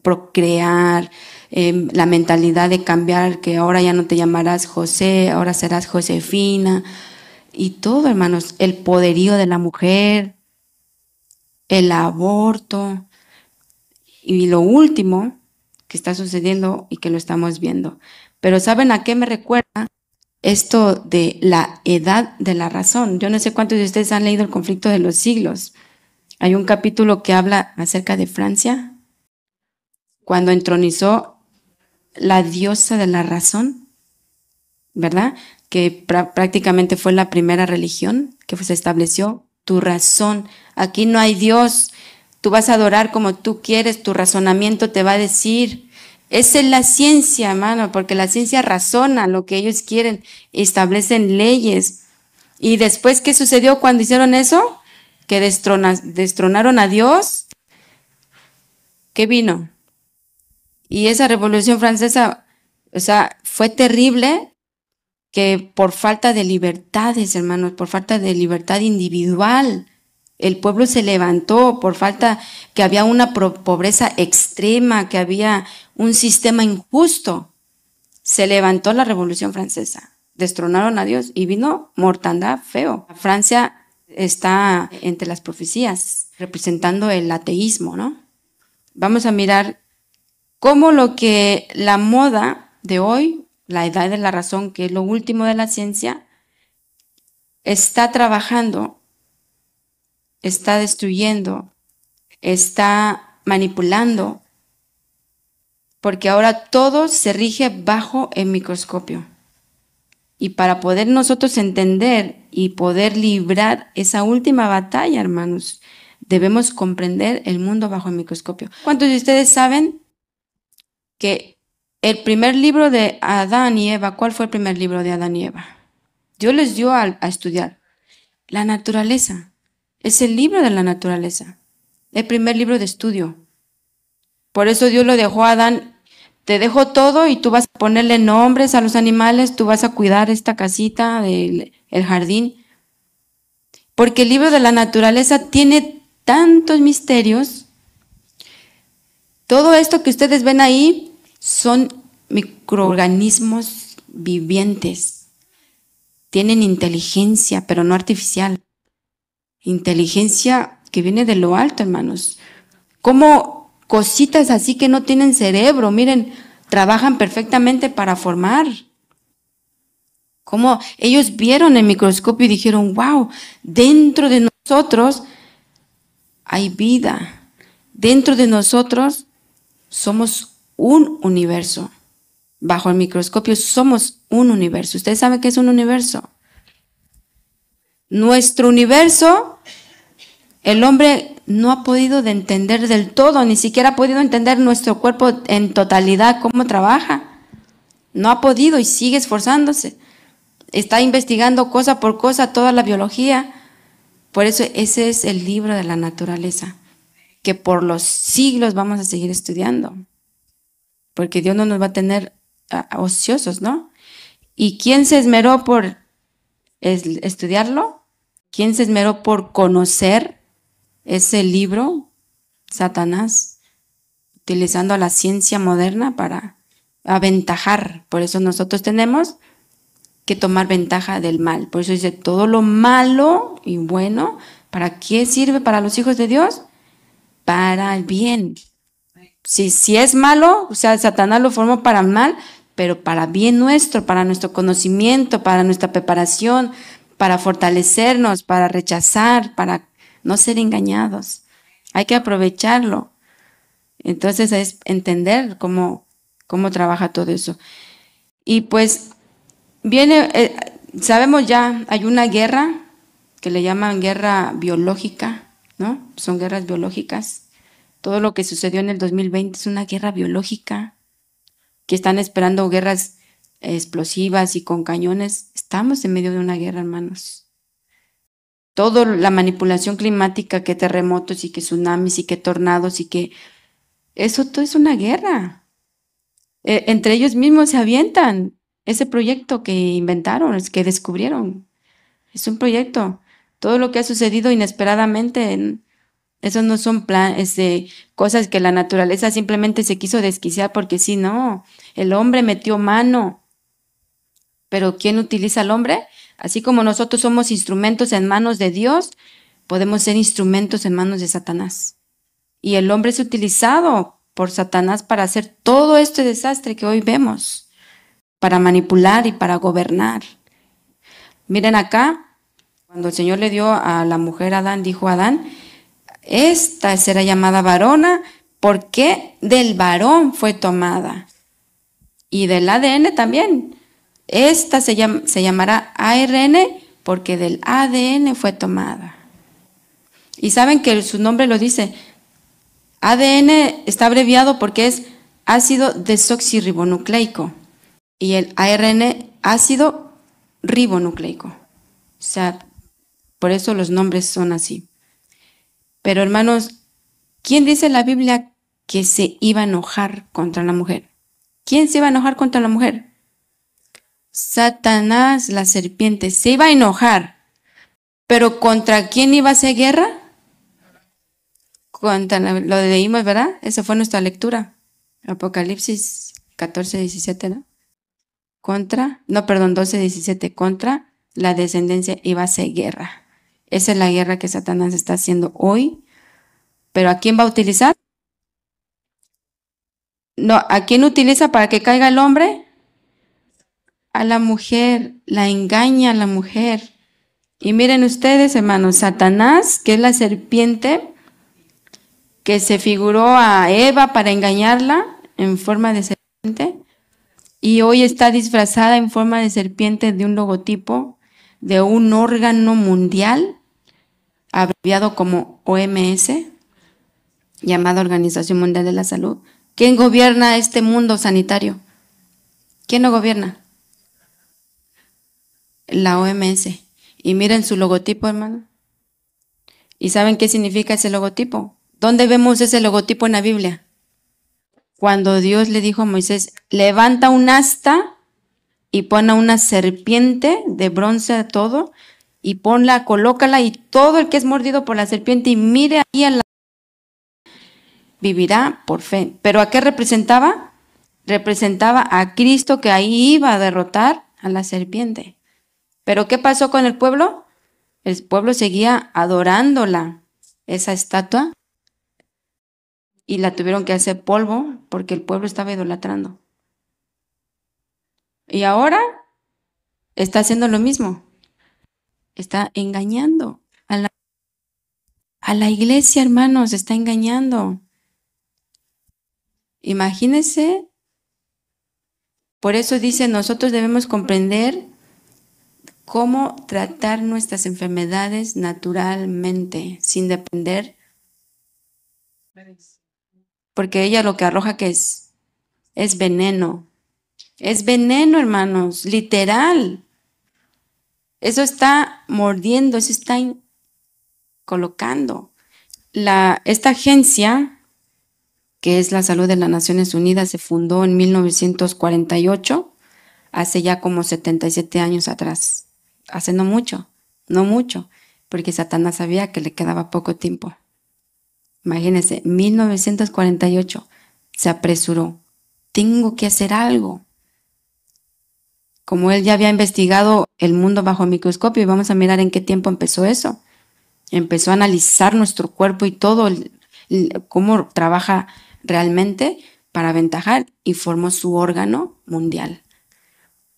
procrear, la mentalidad de cambiar, que ahora ya no te llamarás José, ahora serás Josefina, y todo, hermanos, el poderío de la mujer, el aborto, y lo último que está sucediendo y que lo estamos viendo. Pero ¿saben a qué me recuerda esto de la edad de la razón? Yo no sé cuántos de ustedes han leído El conflicto de los siglos. Hay un capítulo que habla acerca de Francia, cuando entronizó la diosa de la razón, ¿verdad? Que prácticamente fue la primera religión que se estableció, tu razón. Aquí no hay Dios, tú vas a adorar como tú quieres, tu razonamiento te va a decir. Esa es la ciencia, hermano, porque la ciencia razona lo que ellos quieren, establecen leyes. Y después, ¿qué sucedió cuando hicieron eso? Que destronaron a Dios. ¿Qué vino? Y esa Revolución Francesa, o sea, fue terrible, que por falta de libertades, hermanos, por falta de libertad individual, el pueblo se levantó, por falta que había una pobreza extrema, que había un sistema injusto. Se levantó la Revolución Francesa. destronaron a Dios y vino mortandad feo. Francia está entre las profecías, representando el ateísmo, ¿no? Vamos a mirar cómo lo que la moda de hoy, la edad de la razón, que es lo último de la ciencia, está trabajando, está destruyendo, está manipulando, porque ahora todo se rige bajo el microscopio. Y para poder nosotros entender y poder librar esa última batalla, hermanos, debemos comprender el mundo bajo el microscopio. ¿Cuántos de ustedes saben que el primer libro de Adán y Eva, cuál fue el primer libro de Adán y Eva? Dios les dio a estudiar la naturaleza. Es el libro de la naturaleza, el primer libro de estudio. Por eso Dios lo dejó a Adán. Te dejo todo y tú vas a ponerle nombres a los animales, tú vas a cuidar esta casita, el jardín. Porque el libro de la naturaleza tiene tantos misterios. Todo esto que ustedes ven ahí son microorganismos vivientes. Tienen inteligencia, pero no artificial. Inteligencia que viene de lo alto, hermanos. Como cositas así que no tienen cerebro, miren, trabajan perfectamente para formar. Como ellos vieron el microscopio y dijeron, wow, dentro de nosotros hay vida. Dentro de nosotros somos un universo. Bajo el microscopio somos un universo. ¿Ustedes saben qué es un universo? Nuestro universo, el hombre no ha podido de entender del todo, ni siquiera ha podido entender nuestro cuerpo en totalidad, cómo trabaja. No ha podido y sigue esforzándose. Está investigando cosa por cosa toda la biología. Por eso ese es el libro de la naturaleza, que por los siglos vamos a seguir estudiando. Porque Dios no nos va a tener ociosos, ¿no? ¿Y quién se esmeró por estudiarlo? ¿Quién se esmeró por conocer ese libro? Satanás, utilizando la ciencia moderna para aventajar. Por eso nosotros tenemos que tomar ventaja del mal. Por eso dice, todo lo malo y bueno, ¿para qué sirve para los hijos de Dios? Para el bien. Si es malo, o sea, Satanás lo formó para mal, pero para bien nuestro, para nuestro conocimiento, para nuestra preparación, para fortalecernos, para rechazar, para no ser engañados. Hay que aprovecharlo. Entonces es entender cómo trabaja todo eso. Y pues viene, sabemos ya, hay una guerra que le llaman guerra biológica, ¿no? Son guerras biológicas. Todo lo que sucedió en el 2020 es una guerra biológica, que están esperando guerras explosivas y con cañones. Estamos en medio de una guerra, hermanos. Toda la manipulación climática, que terremotos y que tsunamis y que tornados y que... Eso todo es una guerra. Entre ellos mismos se avientan ese proyecto que inventaron, que descubrieron. Es un proyecto. Todo lo que ha sucedido inesperadamente, eso no son planes de cosas que la naturaleza simplemente se quiso desquiciar porque sí, no. El hombre metió mano. Pero ¿quién utiliza al hombre? Así como nosotros somos instrumentos en manos de Dios, podemos ser instrumentos en manos de Satanás. Y el hombre es utilizado por Satanás para hacer todo este desastre que hoy vemos, para manipular y para gobernar. Miren acá, cuando el Señor le dio a la mujer Adán, dijo Adán, esta será llamada varona porque del varón fue tomada. Y del ADN también. Esta se llamará ARN porque del ADN fue tomada. Y saben que su nombre lo dice. ADN está abreviado porque es ácido desoxirribonucleico y el ARN ácido ribonucleico. O sea, por eso los nombres son así. Pero hermanos, ¿quién dice en la Biblia que se iba a enojar contra la mujer? ¿Quién se iba a enojar contra la mujer? Satanás, la serpiente, se iba a enojar. ¿Pero contra quién iba a hacer guerra? Lo leímos, ¿verdad? Esa fue nuestra lectura. Apocalipsis 14, 17, ¿no? 12:17, contra la descendencia iba a ser guerra. Esa es la guerra que Satanás está haciendo hoy. ¿Pero a quién va a utilizar? No, ¿a quién utiliza para que caiga el hombre? A la mujer, la engaña a la mujer. Y miren ustedes, hermanos, Satanás, que es la serpiente que se figuró a Eva para engañarla en forma de serpiente, y hoy está disfrazada en forma de serpiente de un logotipo de un órgano mundial, abreviado como OMS, llamada Organización Mundial de la Salud. ¿Quién gobierna este mundo sanitario? ¿Quién lo gobierna? La OMS. Y miren su logotipo, hermano. ¿Y saben qué significa ese logotipo? ¿Dónde vemos ese logotipo en la Biblia? Cuando Dios le dijo a Moisés, levanta un asta y pon a una serpiente de bronce todo, y ponla, colócala, y todo el que es mordido por la serpiente y mire ahí a la vivirá por fe. ¿Pero a qué representaba? Representaba a Cristo, que ahí iba a derrotar a la serpiente. ¿Pero qué pasó con el pueblo? El pueblo seguía adorándola, esa estatua, y la tuvieron que hacer polvo porque el pueblo estaba idolatrando. Y ahora está haciendo lo mismo. Está engañando a la iglesia, hermanos, está engañando. Imagínense. Por eso dice, nosotros debemos comprender cómo tratar nuestras enfermedades naturalmente, sin depender, porque ella lo que arroja que es veneno. Es veneno, hermanos, literal. Eso está mordiendo, eso está colocando. Esta agencia, que es la Salud de las Naciones Unidas, se fundó en 1948, hace ya como 77 años atrás. Hace no mucho, porque Satanás sabía que le quedaba poco tiempo. Imagínense, 1948, se apresuró. Tengo que hacer algo. Como él ya había investigado el mundo bajo microscopio, y vamos a mirar en qué tiempo empezó eso. Empezó a analizar nuestro cuerpo y todo, cómo trabaja realmente para aventajar, y formó su órgano mundial.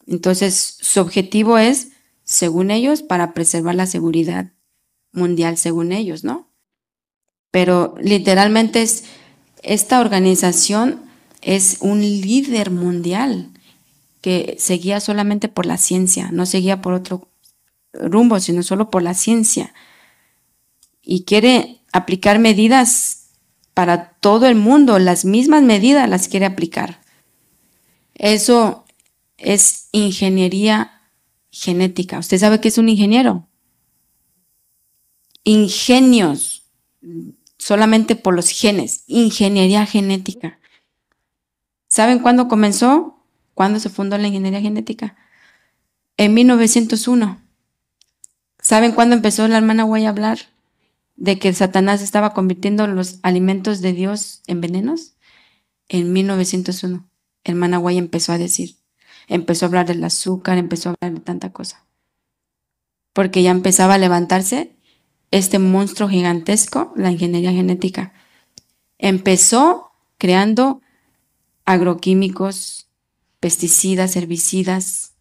Entonces, su objetivo es, según ellos, para preservar la seguridad mundial, según ellos, ¿no? Pero literalmente esta organización es un líder mundial que seguía solamente por la ciencia, no seguía por otro rumbo, sino solo por la ciencia. Y quiere aplicar medidas para todo el mundo, las mismas medidas las quiere aplicar. Eso es ingeniería genética. ¿Usted sabe qué es un ingeniero? Ingenios, solamente por los genes, ingeniería genética. ¿Saben cuándo comenzó? ¿Cuándo se fundó la ingeniería genética? En 1901. ¿Saben cuándo empezó la hermana White a hablar de que Satanás estaba convirtiendo los alimentos de Dios en venenos? En 1901, hermana White empezó a decir, empezó a hablar del azúcar, empezó a hablar de tanta cosa. Porque ya empezaba a levantarse este monstruo gigantesco, la ingeniería genética. Empezó creando agroquímicos, pesticidas, herbicidas,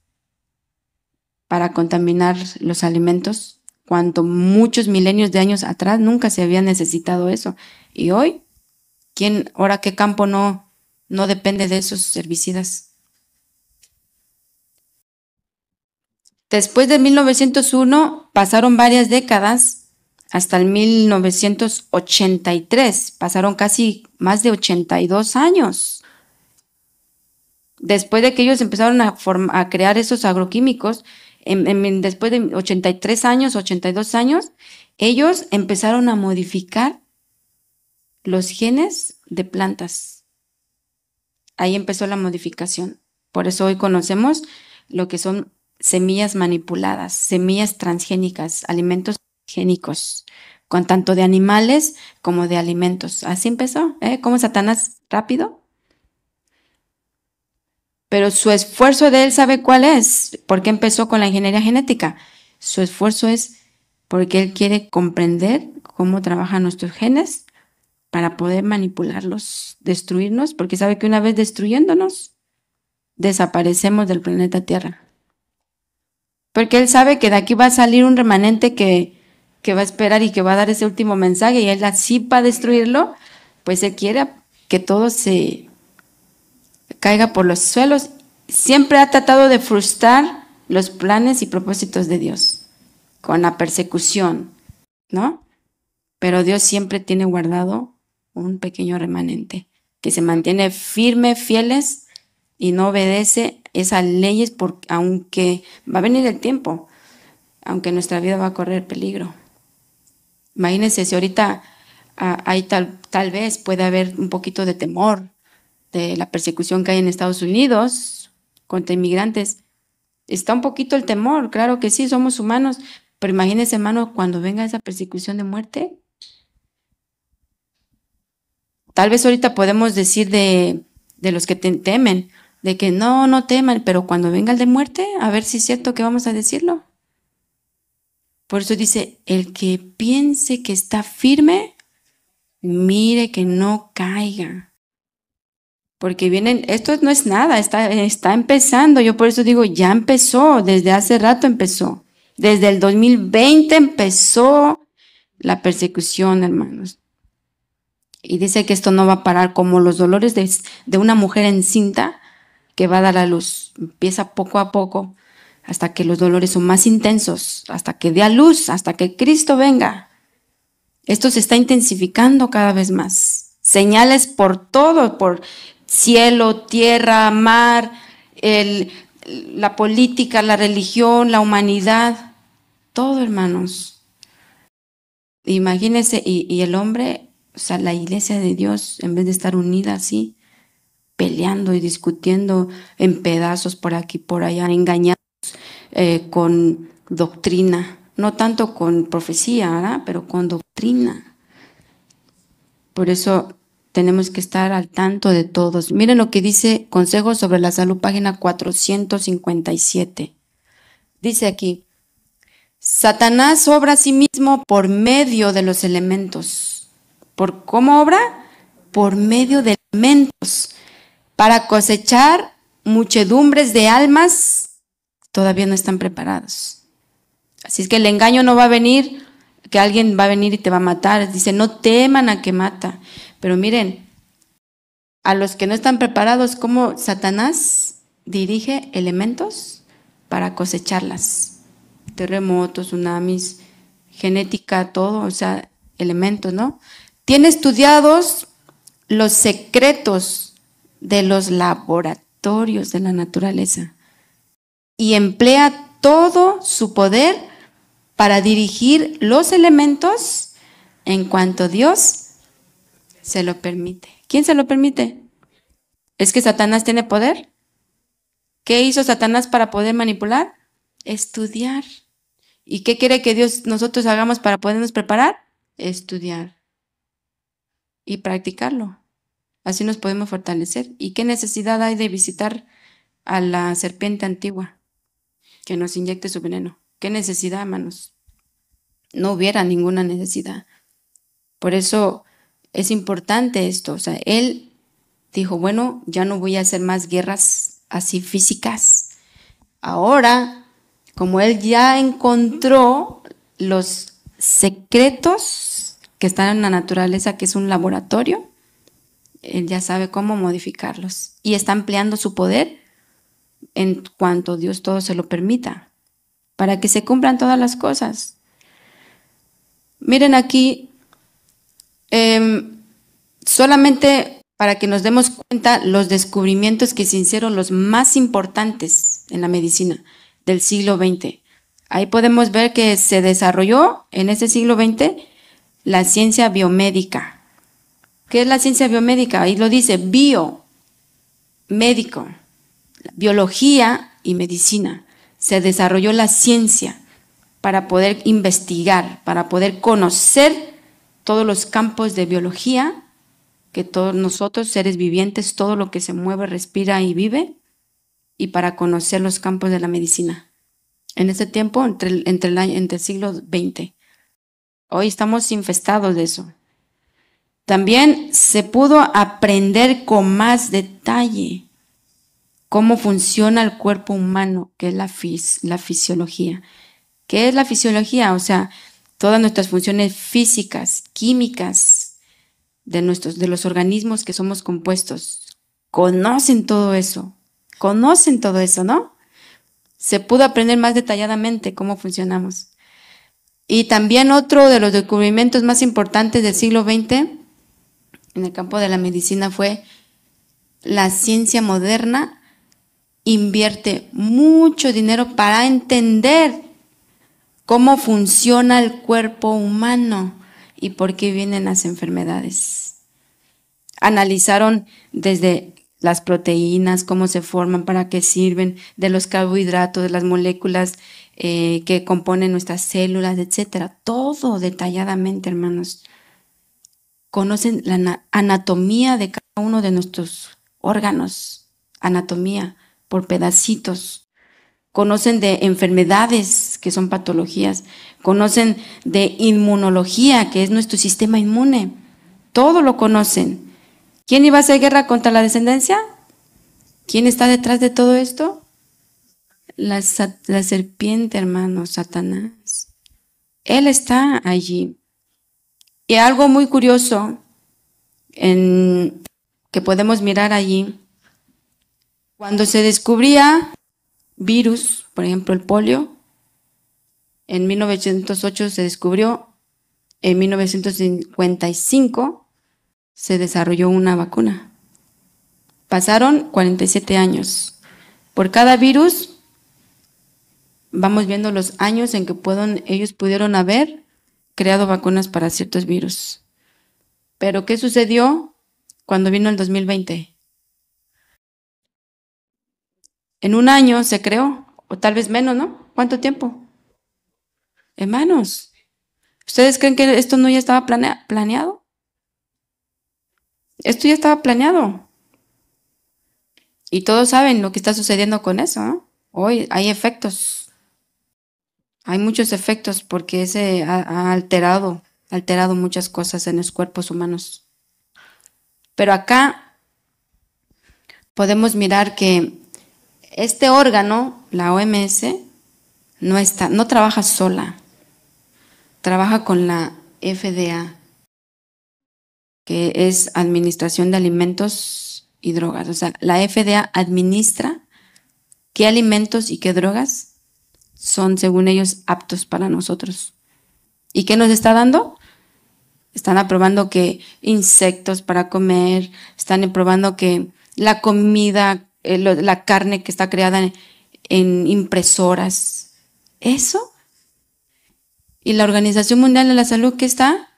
para contaminar los alimentos, cuando muchos milenios de años atrás nunca se había necesitado eso. Y hoy, ahora qué campo no depende de esos herbicidas? Después de 1901 pasaron varias décadas, hasta el 1983, pasaron casi más de 82 años. Después de que ellos empezaron a crear esos agroquímicos, después de 83 años, 82 años, ellos empezaron a modificar los genes de plantas. Ahí empezó la modificación. Por eso hoy conocemos lo que son semillas manipuladas, semillas transgénicas, alimentos génicos, con tanto de animales como de alimentos. Así empezó, ¿Cómo Satanás rápido? Pero su esfuerzo de él, ¿sabe cuál es? ¿Por qué empezó con la ingeniería genética? Su esfuerzo es porque él quiere comprender cómo trabajan nuestros genes para poder manipularlos, destruirnos, porque sabe que una vez destruyéndonos, desaparecemos del planeta Tierra. Porque él sabe que de aquí va a salir un remanente que va a esperar y que va a dar ese último mensaje, y él así para destruirlo, pues él quiere que todo se caiga por los suelos. Siempre ha tratado de frustrar los planes y propósitos de Dios con la persecución, ¿no? Pero Dios siempre tiene guardado un pequeño remanente que se mantiene firme, fieles y no obedece esas leyes, porque aunque va a venir el tiempo, aunque nuestra vida va a correr peligro. Imagínense si ahorita hay tal vez puede haber un poquito de temor de la persecución que hay en Estados Unidos contra inmigrantes. Está un poquito el temor, claro que sí, somos humanos, pero imagínense, hermano, cuando venga esa persecución de muerte. Tal vez ahorita podemos decir de los que temen, de que no teman, pero cuando venga el de muerte, a ver si es cierto que vamos a decirlo. Por eso dice, el que piense que está firme, mire que no caiga. Porque vienen, esto no es nada, está empezando. Yo por eso digo, ya empezó, desde hace rato empezó. Desde el 2020 empezó la persecución, hermanos. Y dice que esto no va a parar, como los dolores de una mujer encinta que va a dar a luz. Empieza poco a poco hasta que los dolores son más intensos, hasta que dé a luz, hasta que Cristo venga. Esto se está intensificando cada vez más. Señales por todo, por cielo, tierra, mar, la política, la religión, la humanidad, todo, hermanos. Imagínense, y el hombre, o sea, la iglesia de Dios, en vez de estar unida así, peleando y discutiendo en pedazos por aquí, por allá, engañados con doctrina, no tanto con profecía, ¿verdad? Pero con doctrina. Por eso tenemos que estar al tanto de todos. Miren lo que dice Consejos sobre la Salud, página 457. Dice aquí, Satanás obra a sí mismo por medio de los elementos. ¿Por cómo obra? Por medio de elementos, para cosechar muchedumbres de almas todavía no están preparados. Así es que el engaño no va a venir, que alguien va a venir y te va a matar. Dice, no teman a que mata. Pero miren, a los que no están preparados, ¿cómo Satanás dirige elementos para cosecharlas? Terremotos, tsunamis, genética, todo, o sea, elementos, ¿no? Tiene estudiados los secretos de los laboratorios de la naturaleza y emplea todo su poder para dirigir los elementos en cuanto Dios se lo permite. ¿Quién se lo permite? ¿Es que Satanás tiene poder? ¿Qué hizo Satanás para poder manipular? Estudiar. ¿Y qué quiere que nosotros hagamos para podernos preparar? Estudiar y practicarlo. Así nos podemos fortalecer. ¿Y qué necesidad hay de visitar a la serpiente antigua que nos inyecte su veneno? ¿Qué necesidad, hermanos? No hubiera ninguna necesidad. Por eso es importante esto. O sea, él dijo, bueno, ya no voy a hacer más guerras así físicas. Ahora, como él ya encontró los secretos que están en la naturaleza, que es un laboratorio, él ya sabe cómo modificarlos. Y está empleando su poder en cuanto Dios todo se lo permita, para que se cumplan todas las cosas. Miren aquí, solamente para que nos demos cuenta los descubrimientos que se hicieron, los más importantes en la medicina del siglo XX. Ahí podemos ver que se desarrolló en ese siglo XX la ciencia biomédica. ¿Qué es la ciencia biomédica? Ahí lo dice, médico, biología y medicina. Se desarrolló la ciencia para poder investigar, para poder conocer todos los campos de biología, que todos nosotros, seres vivientes, todo lo que se mueve, respira y vive, y para conocer los campos de la medicina. En ese tiempo, entre el siglo XX. Hoy estamos infestados de eso. También se pudo aprender con más detalle cómo funciona el cuerpo humano, que es la fisiología. ¿Qué es la fisiología? O sea, todas nuestras funciones físicas, químicas, de los organismos que somos compuestos. Conocen todo eso, ¿no? Se pudo aprender más detalladamente cómo funcionamos. Y también otro de los descubrimientos más importantes del siglo XX en el campo de la medicina fue la ciencia moderna invierte mucho dinero para entender cómo funciona el cuerpo humano y por qué vienen las enfermedades. Analizaron desde las proteínas, cómo se forman, para qué sirven, de los carbohidratos, de las moléculas que componen nuestras células, etcétera. Todo detalladamente, hermanos. Conocen la anatomía de cada uno de nuestros órganos, anatomía por pedacitos. Conocen de enfermedades, que son patologías. Conocen de inmunología, que es nuestro sistema inmune. Todo lo conocen. ¿Quién iba a hacer guerra contra la descendencia? ¿Quién está detrás de todo esto? La serpiente, hermano, Satanás. Él está allí. Y algo muy curioso que podemos mirar allí, cuando se descubría virus, por ejemplo el polio, en 1908 se descubrió, en 1955 se desarrolló una vacuna. Pasaron 47 años. Por cada virus vamos viendo los años en que ellos pudieron haber creado vacunas para ciertos virus. Pero ¿qué sucedió cuando vino el 2020? En un año se creó, o tal vez menos, ¿no? ¿Cuánto tiempo? Hermanos, ¿ustedes creen que esto no ya estaba planeado? Esto ya estaba planeado. Y todos saben lo que está sucediendo con eso, ¿no? Hoy hay efectos. Hay muchos efectos porque ese ha alterado muchas cosas en los cuerpos humanos. Pero acá podemos mirar que este órgano, la OMS, no trabaja sola. Trabaja con la FDA, que es Administración de Alimentos y Drogas. O sea, la FDA administra qué alimentos y qué drogas son, según ellos, aptos para nosotros. ¿Y qué nos está dando? Están aprobando que insectos para comer, están aprobando que la comida, la carne que está creada en impresoras. ¿Eso? ¿Y la Organización Mundial de la Salud qué está?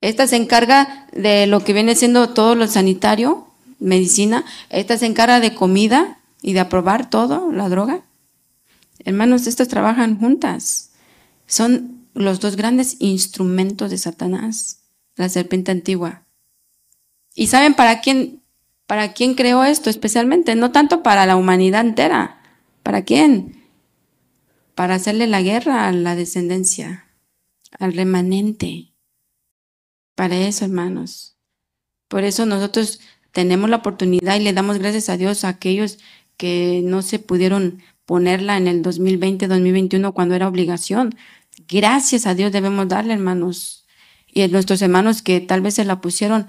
Esta se encarga de lo que viene siendo todo lo sanitario, medicina. Esta se encarga de comida y de aprobar todo, la droga. Hermanos, estas trabajan juntas. Son los dos grandes instrumentos de Satanás, la serpiente antigua. ¿Y saben para quién creó esto especialmente? No tanto para la humanidad entera. ¿Para quién? Para hacerle la guerra a la descendencia, al remanente. Para eso, hermanos. Por eso nosotros tenemos la oportunidad y le damos gracias a Dios a aquellos que no se pudieron ponerla en el 2020, 2021 cuando era obligación. Gracias a Dios debemos darle, hermanos. Y a nuestros hermanos que tal vez se la pusieron,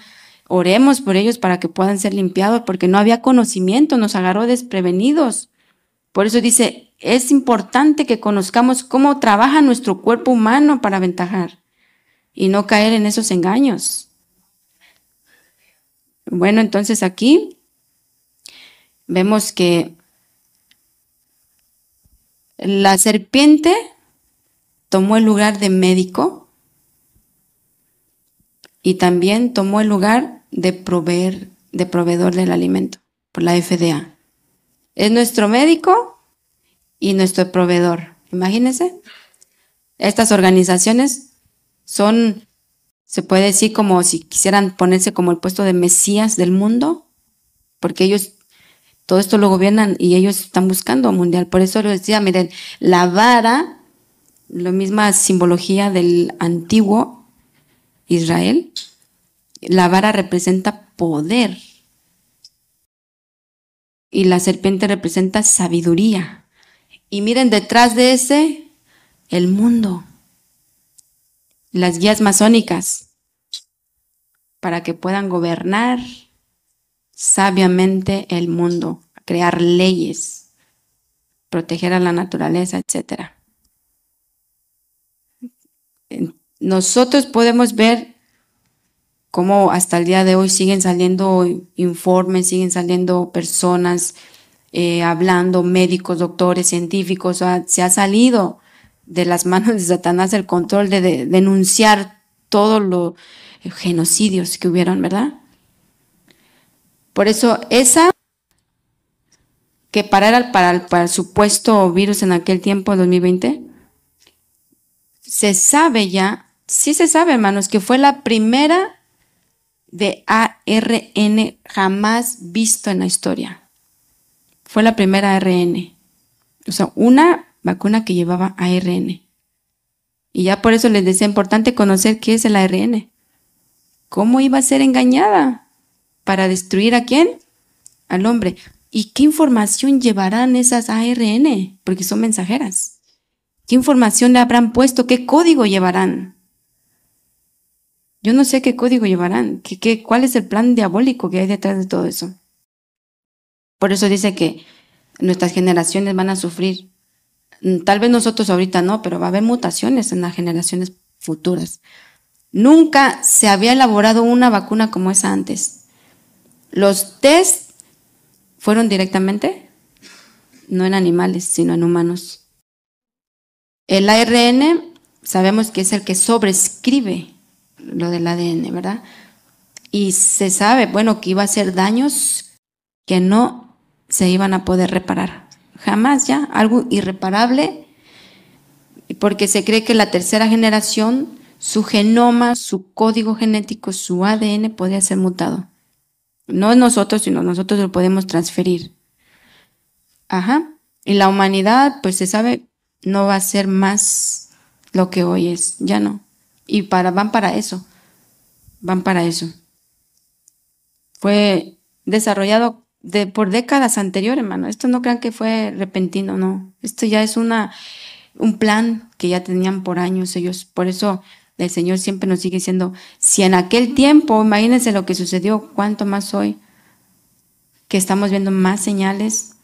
oremos por ellos para que puedan ser limpiados, porque no había conocimiento, nos agarró desprevenidos. Por eso dice, es importante que conozcamos cómo trabaja nuestro cuerpo humano para aventajar y no caer en esos engaños. Bueno, entonces aquí vemos que la serpiente tomó el lugar de médico y también tomó el lugar de proveedor del alimento por la FDA. Es nuestro médico y nuestro proveedor. Imagínense, estas organizaciones son, se puede decir, como si quisieran ponerse como el puesto de Mesías del mundo, porque ellos Todo esto lo gobiernan y ellos están buscando mundial. Por eso les decía, miren, la vara, la misma simbología del antiguo Israel, la vara representa poder y la serpiente representa sabiduría. Y miren detrás de ese, el mundo, las guías masónicas, para que puedan gobernar sabiamente el mundo, crear leyes, proteger a la naturaleza, etc. Nosotros podemos ver cómo hasta el día de hoy siguen saliendo informes, siguen saliendo personas hablando, médicos, doctores, científicos. O sea, se ha salido de las manos de Satanás el control de denunciar todos los genocidios que hubieron, ¿verdad? Por eso esa, que para el supuesto virus en aquel tiempo, 2020, se sabe ya, sí se sabe, hermanos, que fue la primera de ARN jamás visto en la historia. Fue la primera ARN. O sea, una vacuna que llevaba ARN. Y ya por eso les decía, importante conocer qué es el ARN. ¿Cómo iba a ser engañada? ¿Para destruir a quién? Al hombre. ¿Y qué información llevarán esas ARN? Porque son mensajeras. ¿Qué información le habrán puesto? ¿Qué código llevarán? Yo no sé qué código llevarán. ¿Cuál es el plan diabólico que hay detrás de todo eso? Por eso dice que nuestras generaciones van a sufrir. Tal vez nosotros ahorita no, pero va a haber mutaciones en las generaciones futuras. Nunca se había elaborado una vacuna como esa antes. Los test fueron directamente, no en animales, sino en humanos. El ARN sabemos que es el que sobrescribe lo del ADN, ¿verdad? Y se sabe, bueno, que iba a hacer daños que no se iban a poder reparar. Jamás ya, algo irreparable, porque se cree que la tercera generación, su genoma, su código genético, su ADN podría ser mutado. No nosotros, sino nosotros lo podemos transferir. Ajá. Y la humanidad, pues se sabe, no va a ser más lo que hoy es, ya no. Y van para eso. Fue desarrollado por décadas anteriores, hermano. Esto no crean que fue repentino, no. Esto ya es un plan que ya tenían por años ellos. Por eso el Señor siempre nos sigue diciendo, si en aquel tiempo, imagínense lo que sucedió, cuánto más hoy, que estamos viendo más señales,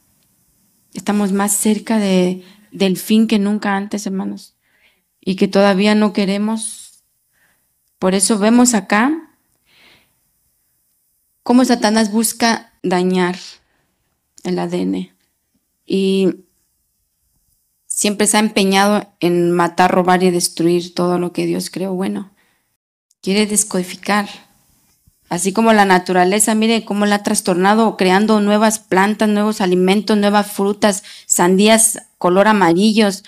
estamos más cerca del fin que nunca antes, hermanos, y que todavía no queremos. Por eso vemos acá cómo Satanás busca dañar el ADN y siempre se ha empeñado en matar, robar y destruir todo lo que Dios creó bueno. Quiere descodificar. Así como la naturaleza, mire cómo la ha trastornado, creando nuevas plantas, nuevos alimentos, nuevas frutas, sandías color amarillos,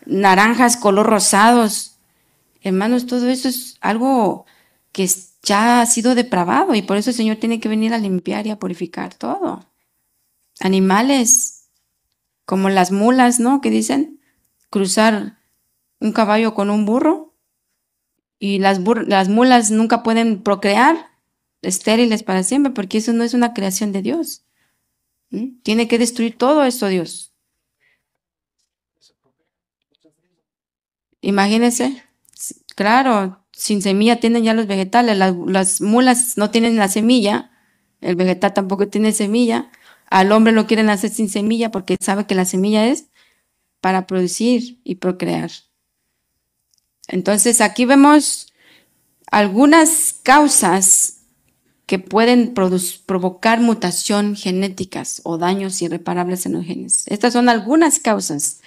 naranjas color rosados. Hermanos, todo eso es algo que ya ha sido depravado y por eso el Señor tiene que venir a limpiar y a purificar todo. Animales, como las mulas, ¿no? Que dicen cruzar un caballo con un burro. Y las mulas nunca pueden procrear, estériles para siempre, porque eso no es una creación de Dios. Tiene que destruir todo eso Dios. Imagínense, claro, sin semilla tienen ya los vegetales, las mulas no tienen la semilla, el vegetal tampoco tiene semilla, al hombre lo quieren hacer sin semilla porque sabe que la semilla es para producir y procrear. Entonces aquí vemos algunas causas que pueden provocar mutación genéticas o daños irreparables en los genes. Estas son algunas causas.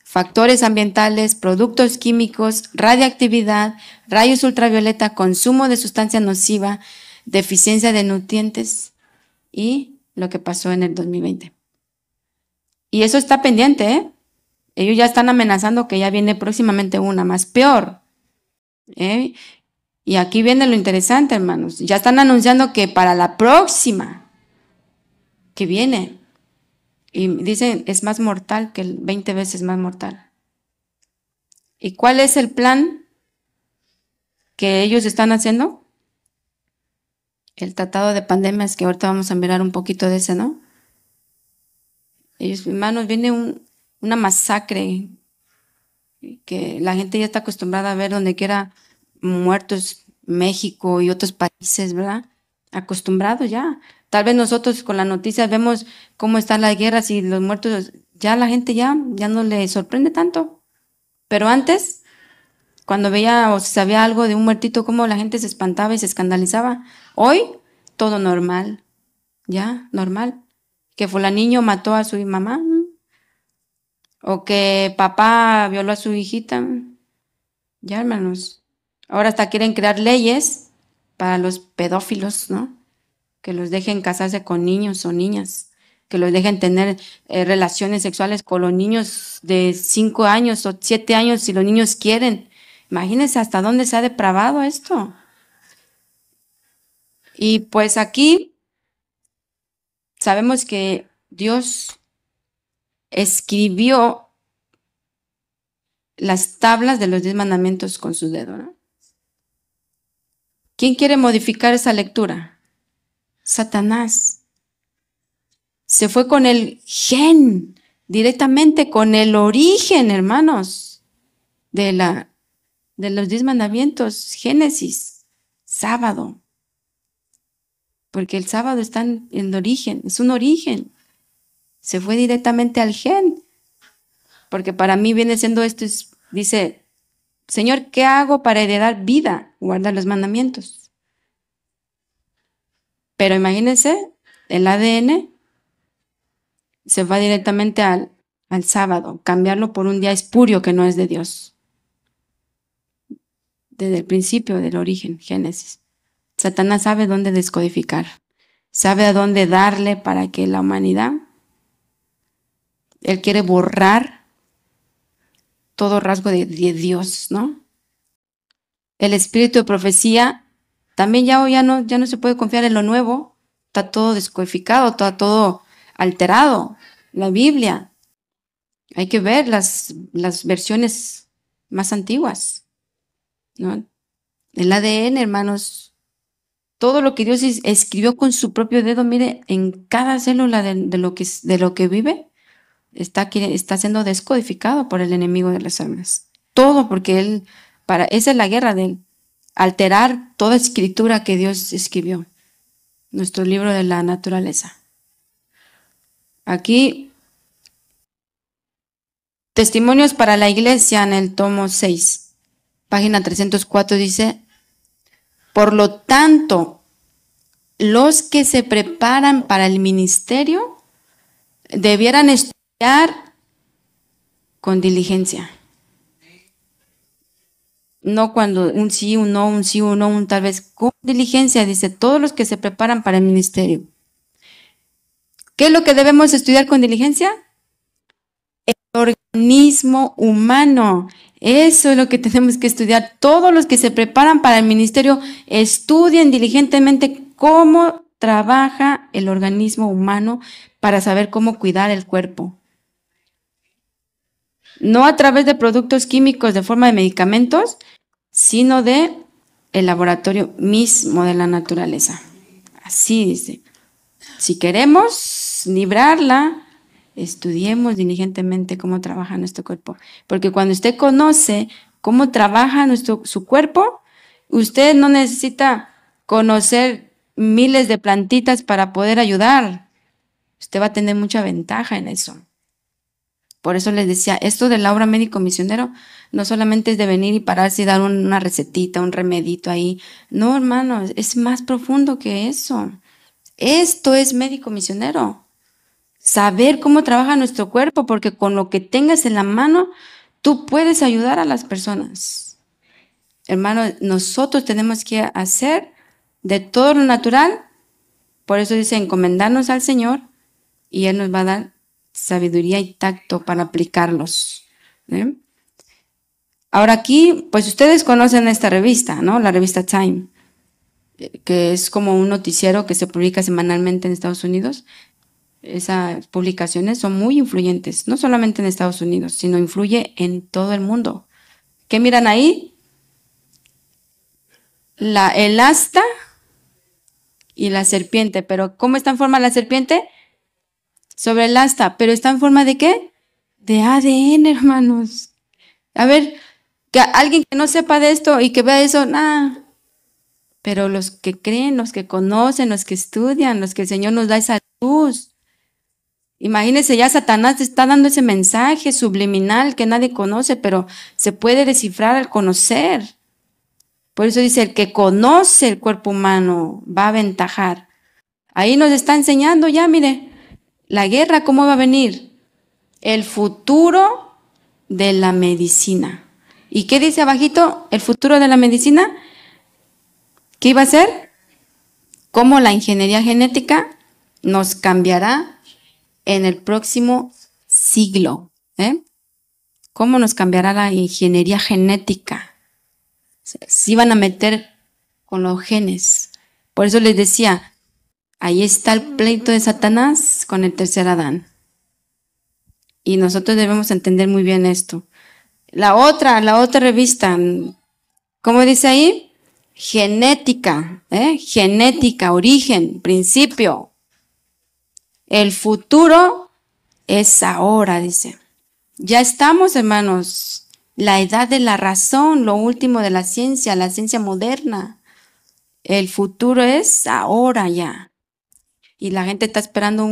Factores ambientales, productos químicos, radiactividad, rayos ultravioleta, consumo de sustancia nociva, deficiencia de nutrientes y lo que pasó en el 2020. Y eso está pendiente, ¿eh? Ellos ya están amenazando que ya viene próximamente una más peor. Y aquí viene lo interesante, hermanos. Ya están anunciando que para la próxima que viene. Y dicen, es más mortal que 20 veces más mortal. ¿Y cuál es el plan que ellos están haciendo? El tratado de pandemias, que ahorita vamos a mirar un poquito de ese, ¿no? Ellos, hermanos, viene una masacre que la gente ya está acostumbrada a ver donde quiera muertos, México y otros países, ¿verdad? Acostumbrados ya. Tal vez nosotros con las noticias vemos cómo están las guerras y los muertos, ya la gente ya no le sorprende tanto. Pero antes, cuando veía o sabía algo de un muertito, cómo la gente se espantaba y se escandalizaba. Hoy, todo normal, ya, normal. Que fulaniño mató a su mamá, o que papá violó a su hijita. Ya, hermanos. Ahora hasta quieren crear leyes para los pedófilos, ¿no? Que los dejen casarse con niños o niñas, que los dejen tener relaciones sexuales con los niños de 5 años o 7 años si los niños quieren. Imagínense hasta dónde se ha depravado esto. Y pues aquí sabemos que Dios escribió las tablas de los 10 mandamientos con su dedo, ¿no? ¿Quién quiere modificar esa lectura? Satanás. Se fue con el gen, directamente con el origen, hermanos, de los 10 mandamientos, Génesis, sábado. Porque el sábado está en el origen, es un origen. Se fue directamente al gen. Porque para mí viene siendo esto, dice, Señor, ¿qué hago para heredar vida? Guarda los mandamientos. Pero imagínense, el ADN se va directamente al sábado, cambiarlo por un día espurio que no es de Dios. Desde el principio del origen, Génesis. Satanás sabe dónde descodificar, sabe a dónde darle para que la humanidad, él quiere borrar todo rasgo de Dios, ¿no? El espíritu de profecía, también ya no se puede confiar en lo nuevo, está todo descodificado, está todo alterado. La Biblia, hay que ver las versiones más antiguas, ¿no? El ADN, hermanos, todo lo que Dios escribió con su propio dedo, mire, en cada célula de lo que vive, está siendo descodificado por el enemigo de las almas. Todo porque esa es la guerra de él, alterar toda escritura que Dios escribió, nuestro libro de la naturaleza. Aquí, Testimonios para la Iglesia en el tomo 6, página 304 dice, por lo tanto, los que se preparan para el ministerio debieran estudiar con diligencia. No cuando un sí, un no, un sí, un no, un tal vez. Con diligencia, dice, todos los que se preparan para el ministerio. ¿Qué es lo que debemos estudiar con diligencia? El organismo humano. Eso es lo que tenemos que estudiar. Todos los que se preparan para el ministerio estudien diligentemente cómo trabaja el organismo humano para saber cómo cuidar el cuerpo. No a través de productos químicos de forma de medicamentos, sino de el laboratorio mismo de la naturaleza. Así dice. Si queremos librarla, estudiemos diligentemente cómo trabaja nuestro cuerpo. Porque cuando usted conoce cómo trabaja su cuerpo, usted no necesita conocer miles de plantitas para poder ayudar. Usted va a tener mucha ventaja en eso. Por eso les decía, esto de la obra médico misionero no solamente es de venir y pararse y dar una recetita, un remedito ahí. No, hermanos, es más profundo que eso. Esto es médico misionero. Saber cómo trabaja nuestro cuerpo, porque con lo que tengas en la mano, tú puedes ayudar a las personas. Hermanos, nosotros tenemos que hacer de todo lo natural. Por eso dice, encomendarnos al Señor y Él nos va a dar sabiduría y tacto para aplicarlos. ¿Eh? Ahora aquí, pues ustedes conocen esta revista, ¿no? La revista Time, que es como un noticiero que se publica semanalmente en Estados Unidos. Esas publicaciones son muy influyentes, no solamente en Estados Unidos, sino influye en todo el mundo. ¿Qué miran ahí? El asta y la serpiente. Pero ¿cómo está en forma la serpiente? Sobre el asta. ¿Pero está en forma de qué? De ADN, hermanos. A ver, que alguien que no sepa de esto y que vea eso, nada. Pero los que creen, los que conocen, los que estudian, los que el Señor nos da esa luz. Imagínense, ya Satanás está dando ese mensaje subliminal que nadie conoce, pero se puede descifrar al conocer. Por eso dice, el que conoce el cuerpo humano va a aventajar. Ahí nos está enseñando ya, mire, la guerra, ¿cómo va a venir? El futuro de la medicina. ¿Y qué dice abajito? El futuro de la medicina. ¿Qué iba a ser? ¿Cómo la ingeniería genética nos cambiará en el próximo siglo? ¿Cómo nos cambiará la ingeniería genética? Se iban a meter con los genes. Por eso les decía, ahí está el pleito de Satanás con el tercer Adán. Y nosotros debemos entender muy bien esto. La otra revista, ¿cómo dice ahí? Genética, genética, origen, principio. El futuro es ahora, dice. Ya estamos, hermanos. La edad de la razón, lo último de la ciencia moderna. El futuro es ahora ya. Y la gente está esperando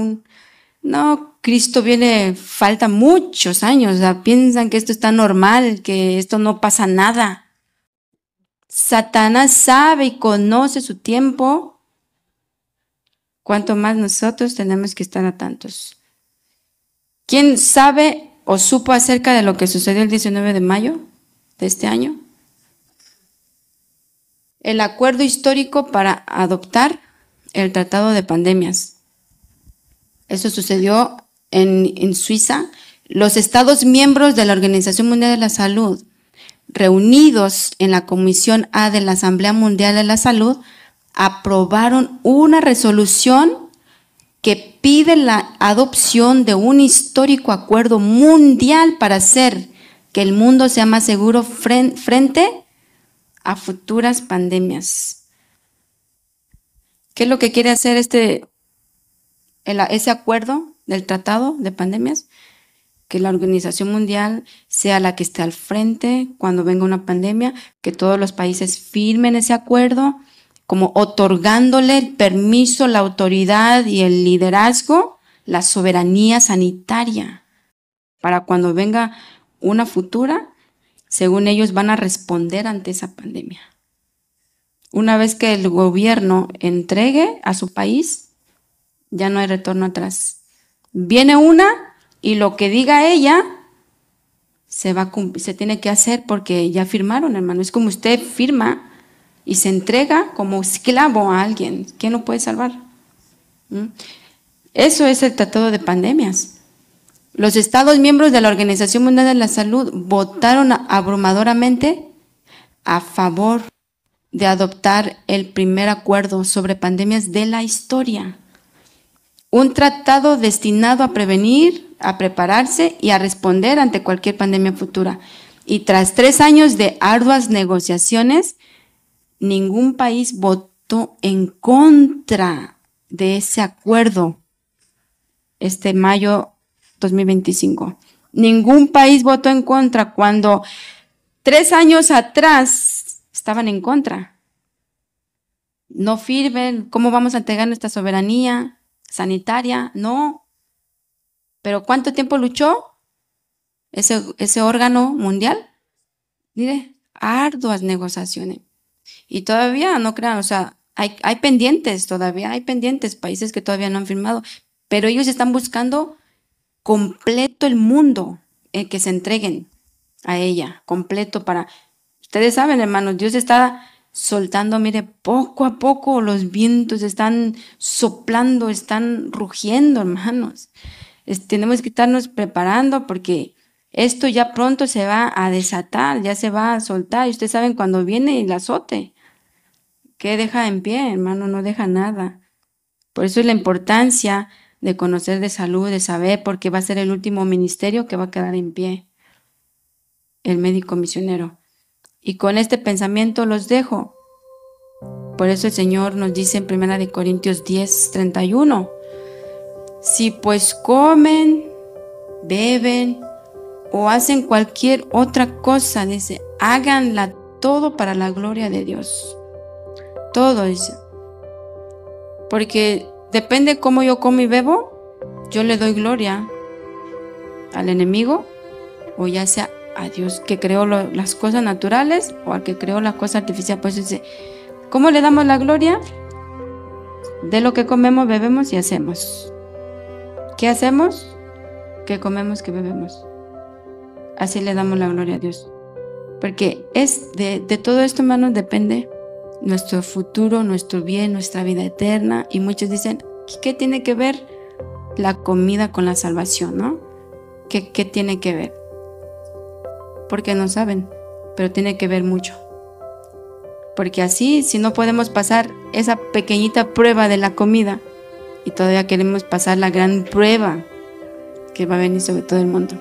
no, Cristo viene, falta muchos años. O sea, piensan que esto está normal, que esto no pasa nada. Satanás sabe y conoce su tiempo. Cuanto más nosotros tenemos que estar atentos. ¿Quién sabe o supo acerca de lo que sucedió el 19 de mayo de este año? El acuerdo histórico para adoptar el Tratado de Pandemias. Eso sucedió en Suiza. Los Estados miembros de la Organización Mundial de la Salud, reunidos en la Comisión A de la Asamblea Mundial de la Salud, aprobaron una resolución que pide la adopción de un histórico acuerdo mundial para hacer que el mundo sea más seguro frente a futuras pandemias. ¿Qué es lo que quiere hacer ese acuerdo del Tratado de Pandemias? Que la Organización Mundial sea la que esté al frente cuando venga una pandemia, que todos los países firmen ese acuerdo, como otorgándole el permiso, la autoridad y el liderazgo, la soberanía sanitaria, para cuando venga una futura, según ellos van a responder ante esa pandemia. Una vez que el gobierno entregue a su país, ya no hay retorno atrás. Viene una y lo que diga ella se tiene que hacer porque ya firmaron, hermano. Es como usted firma y se entrega como esclavo a alguien. ¿Quién lo puede salvar? Eso es el Tratado de Pandemias. Los Estados miembros de la Organización Mundial de la Salud votaron abrumadoramente a favor de adoptar el primer acuerdo sobre pandemias de la historia. Un tratado destinado a prevenir, a prepararse y a responder ante cualquier pandemia futura. Y tras 3 años de arduas negociaciones, ningún país votó en contra de ese acuerdo mayo 2025. Ningún país votó en contra cuando 3 años atrás estaban en contra. No firmen, ¿cómo vamos a entregar nuestra soberanía sanitaria? No. ¿Pero cuánto tiempo luchó ese órgano mundial? Mire, arduas negociaciones. Y todavía, no crean, o sea, hay pendientes todavía, hay pendientes, países que todavía no han firmado, pero ellos están buscando completo el mundo, que se entreguen a ella, completo para... Ustedes saben, hermanos, Dios está soltando, mire, poco a poco los vientos están soplando, están rugiendo, hermanos. Tenemos que estarnos preparando porque esto ya pronto se va a desatar, ya se va a soltar. Y ustedes saben cuando viene el azote, ¿qué deja en pie, hermano? No deja nada. Por eso es la importancia de conocer de salud, de saber, porque va a ser el último ministerio que va a quedar en pie, el médico misionero. Y con este pensamiento los dejo. Por eso el Señor nos dice en 1 Corintios 10:31, si pues comen, beben o hacen cualquier otra cosa, dice, háganla todo para la gloria de Dios. Todo, dice. Porque depende cómo yo como y bebo, yo le doy gloria al enemigo o ya sea a Dios que creó las cosas naturales o al que creó las cosas artificiales. Pues dice, ¿cómo le damos la gloria? De lo que comemos, bebemos y hacemos. ¿Qué hacemos? ¿Qué comemos, qué bebemos? Así le damos la gloria a Dios. Porque de todo esto, hermanos, depende nuestro futuro, nuestro bien, nuestra vida eterna. Y muchos dicen, ¿qué tiene que ver la comida con la salvación, no? ¿Qué tiene que ver? Porque no saben, pero tiene que ver mucho. Porque así, si no podemos pasar esa pequeñita prueba de la comida y todavía queremos pasar la gran prueba que va a venir sobre todo el mundo.